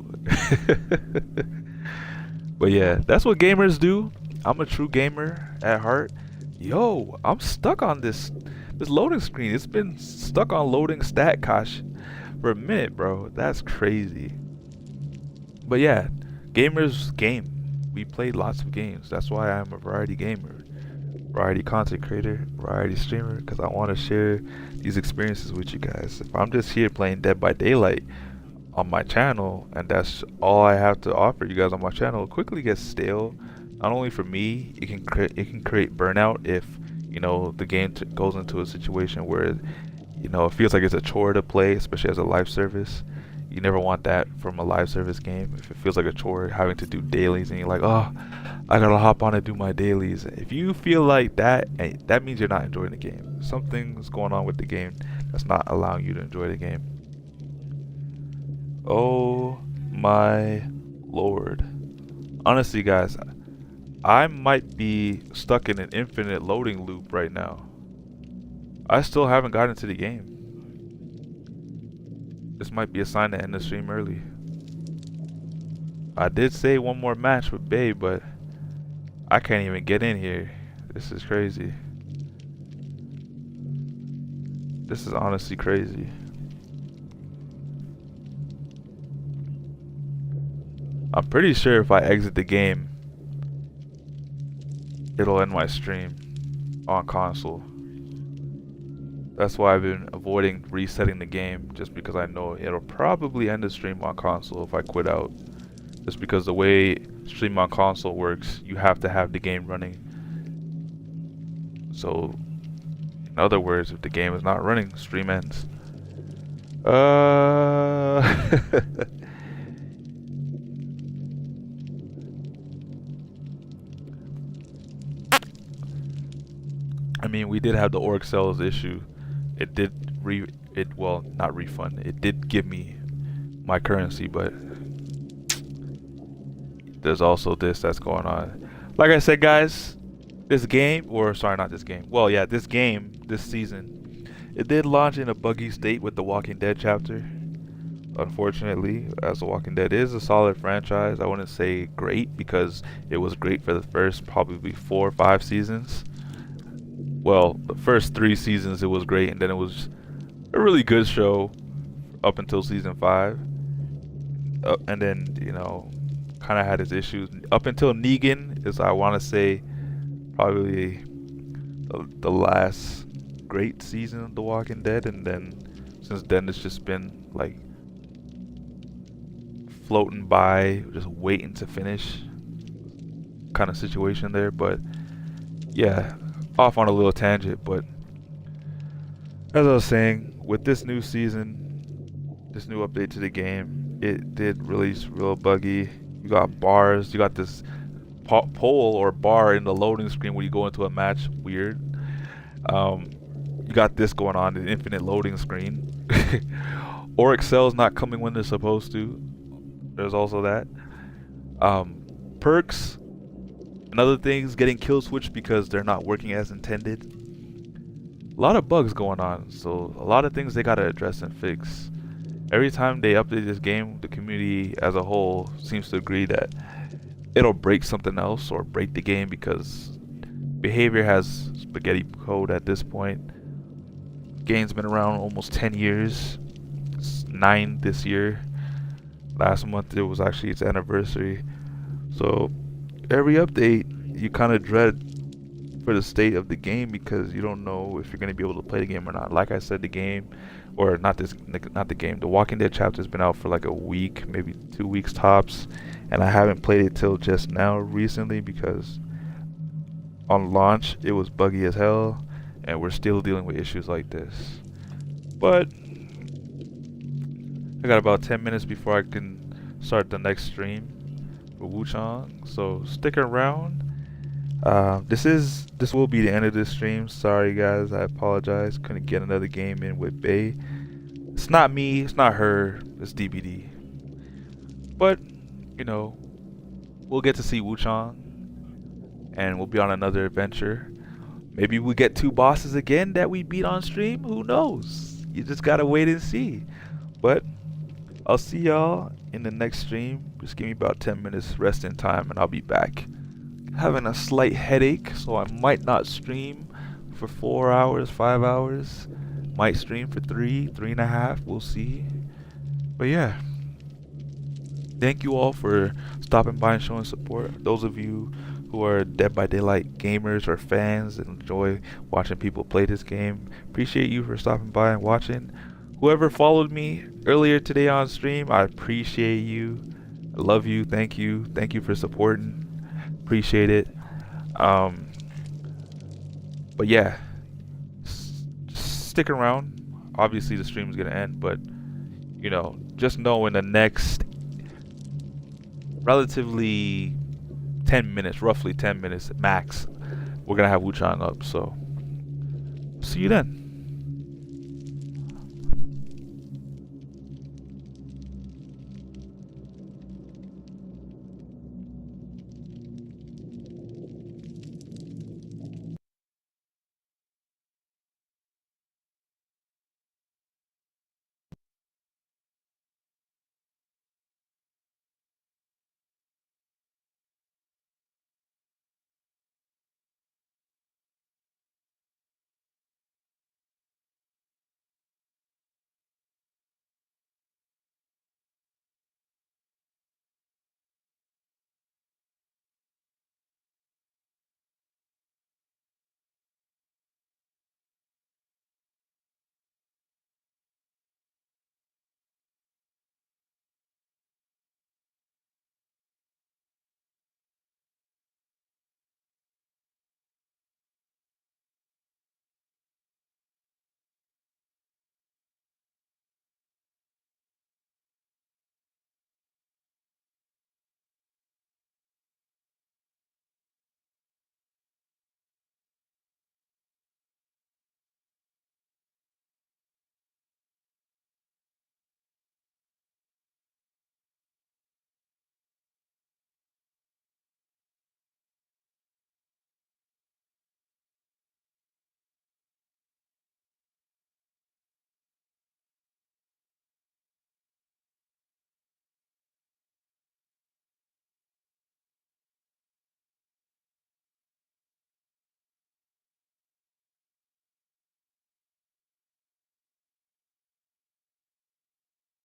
But yeah, that's what gamers do. I'm a true gamer at heart. Yo, I'm stuck on this loading screen. It's been stuck on loading StatCache for a minute, bro. That's crazy. But yeah, gamers game. We play lots of games. That's why I'm a variety gamer, variety content creator, variety streamer, because I want to share these experiences with you guys. If I'm just here playing Dead by Daylight on my channel and that's all I have to offer you guys on my channel, it quickly gets stale. Not only for me, it can create burnout if, you know, the game goes into a situation where, you know, it feels like it's a chore to play, especially as a live service. You never want that from a live service game. If it feels like a chore having to do dailies and you're like, oh, I gotta hop on and do my dailies. If you feel like that, that means you're not enjoying the game. Something's going on with the game that's not allowing you to enjoy the game. Oh my lord. Honestly guys, I might be stuck in an infinite loading loop right now. I still haven't gotten to the game. This might be a sign to end the stream early. I did say one more match with Bae, but I can't even get in here. This is crazy. This is honestly crazy. I'm pretty sure if I exit the game, it'll end my stream on console. That's why I've been avoiding resetting the game, just because I know it'll probably end the stream on console if I quit out. Just because the way stream on console works, you have to have the game running. So, in other words, if the game is not running, stream ends. I mean, we did have the org cells issue. It did well, not refund. It did give me my currency, but there's also this that's going on. Like I said, guys, this game, or sorry, not this game. Well, yeah, this game, this season, it did launch in a buggy state with the Walking Dead chapter. Unfortunately, as The Walking Dead is a solid franchise, I wouldn't say great, because it was great for the first probably 4 or 5 seasons. Well, the first 3 seasons it was great, and then it was a really good show up until season 5. And then, you know, kind of had its issues up until Negan is, I want to say, probably the last great season of The Walking Dead. And then since then it's just been like floating by, just waiting to finish kind of situation there. But yeah, off on a little tangent, but as I was saying, with this new season, this new update to the game, it did release real buggy. You got bars, you got this pole or bar in the loading screen when you go into a match, weird. You got this going on, the infinite loading screen. Or Excel's not coming when they're supposed to. There's also that. Perks and other things getting kill switched because they're not working as intended. A lot of bugs going on, so a lot of things they gotta address and fix. Every time they update this game, the community as a whole seems to agree that it'll break something else or break the game, because behavior has spaghetti code at this point. Game's been around almost 10 years. It's 9 this year. Last month it was actually its anniversary. So every update you kind of dread for the state of the game, because you don't know if you're going to be able to play the game or not. Like I said, the game, or not the game, The Walking Dead chapter has been out for like a week, maybe 2 weeks tops, and I haven't played it till just now recently because on launch it was buggy as hell, and we're still dealing with issues like this. But I got about 10 minutes before I can start the next stream for Wuchang, so stick around. This will be the end of this stream. Sorry guys, I apologize. Couldn't get another game in with Bay. It's not me, it's not her, it's DBD. But you know, we'll get to see Wuchang, and we'll be on another adventure. Maybe we get 2 bosses again that we beat on stream. Who knows? You just gotta wait and see. But I'll see y'all in the next stream. Just give me about 10 minutes resting time and I'll be back. Having a slight headache, so I might not stream for 4 hours, 5 hours. Might stream for 3.5, we'll see. But yeah, thank you all for stopping by and showing support. Those of you who are Dead by Daylight gamers or fans and enjoy watching people play this game, appreciate you for stopping by and watching. Whoever followed me earlier today on stream, I appreciate you. I love you. Thank you for supporting. Appreciate it. But yeah, stick around. Obviously the stream is gonna end, but you know, just know in the next relatively 10 minutes, roughly 10 minutes max, we're gonna have Wuchang up. So see you then.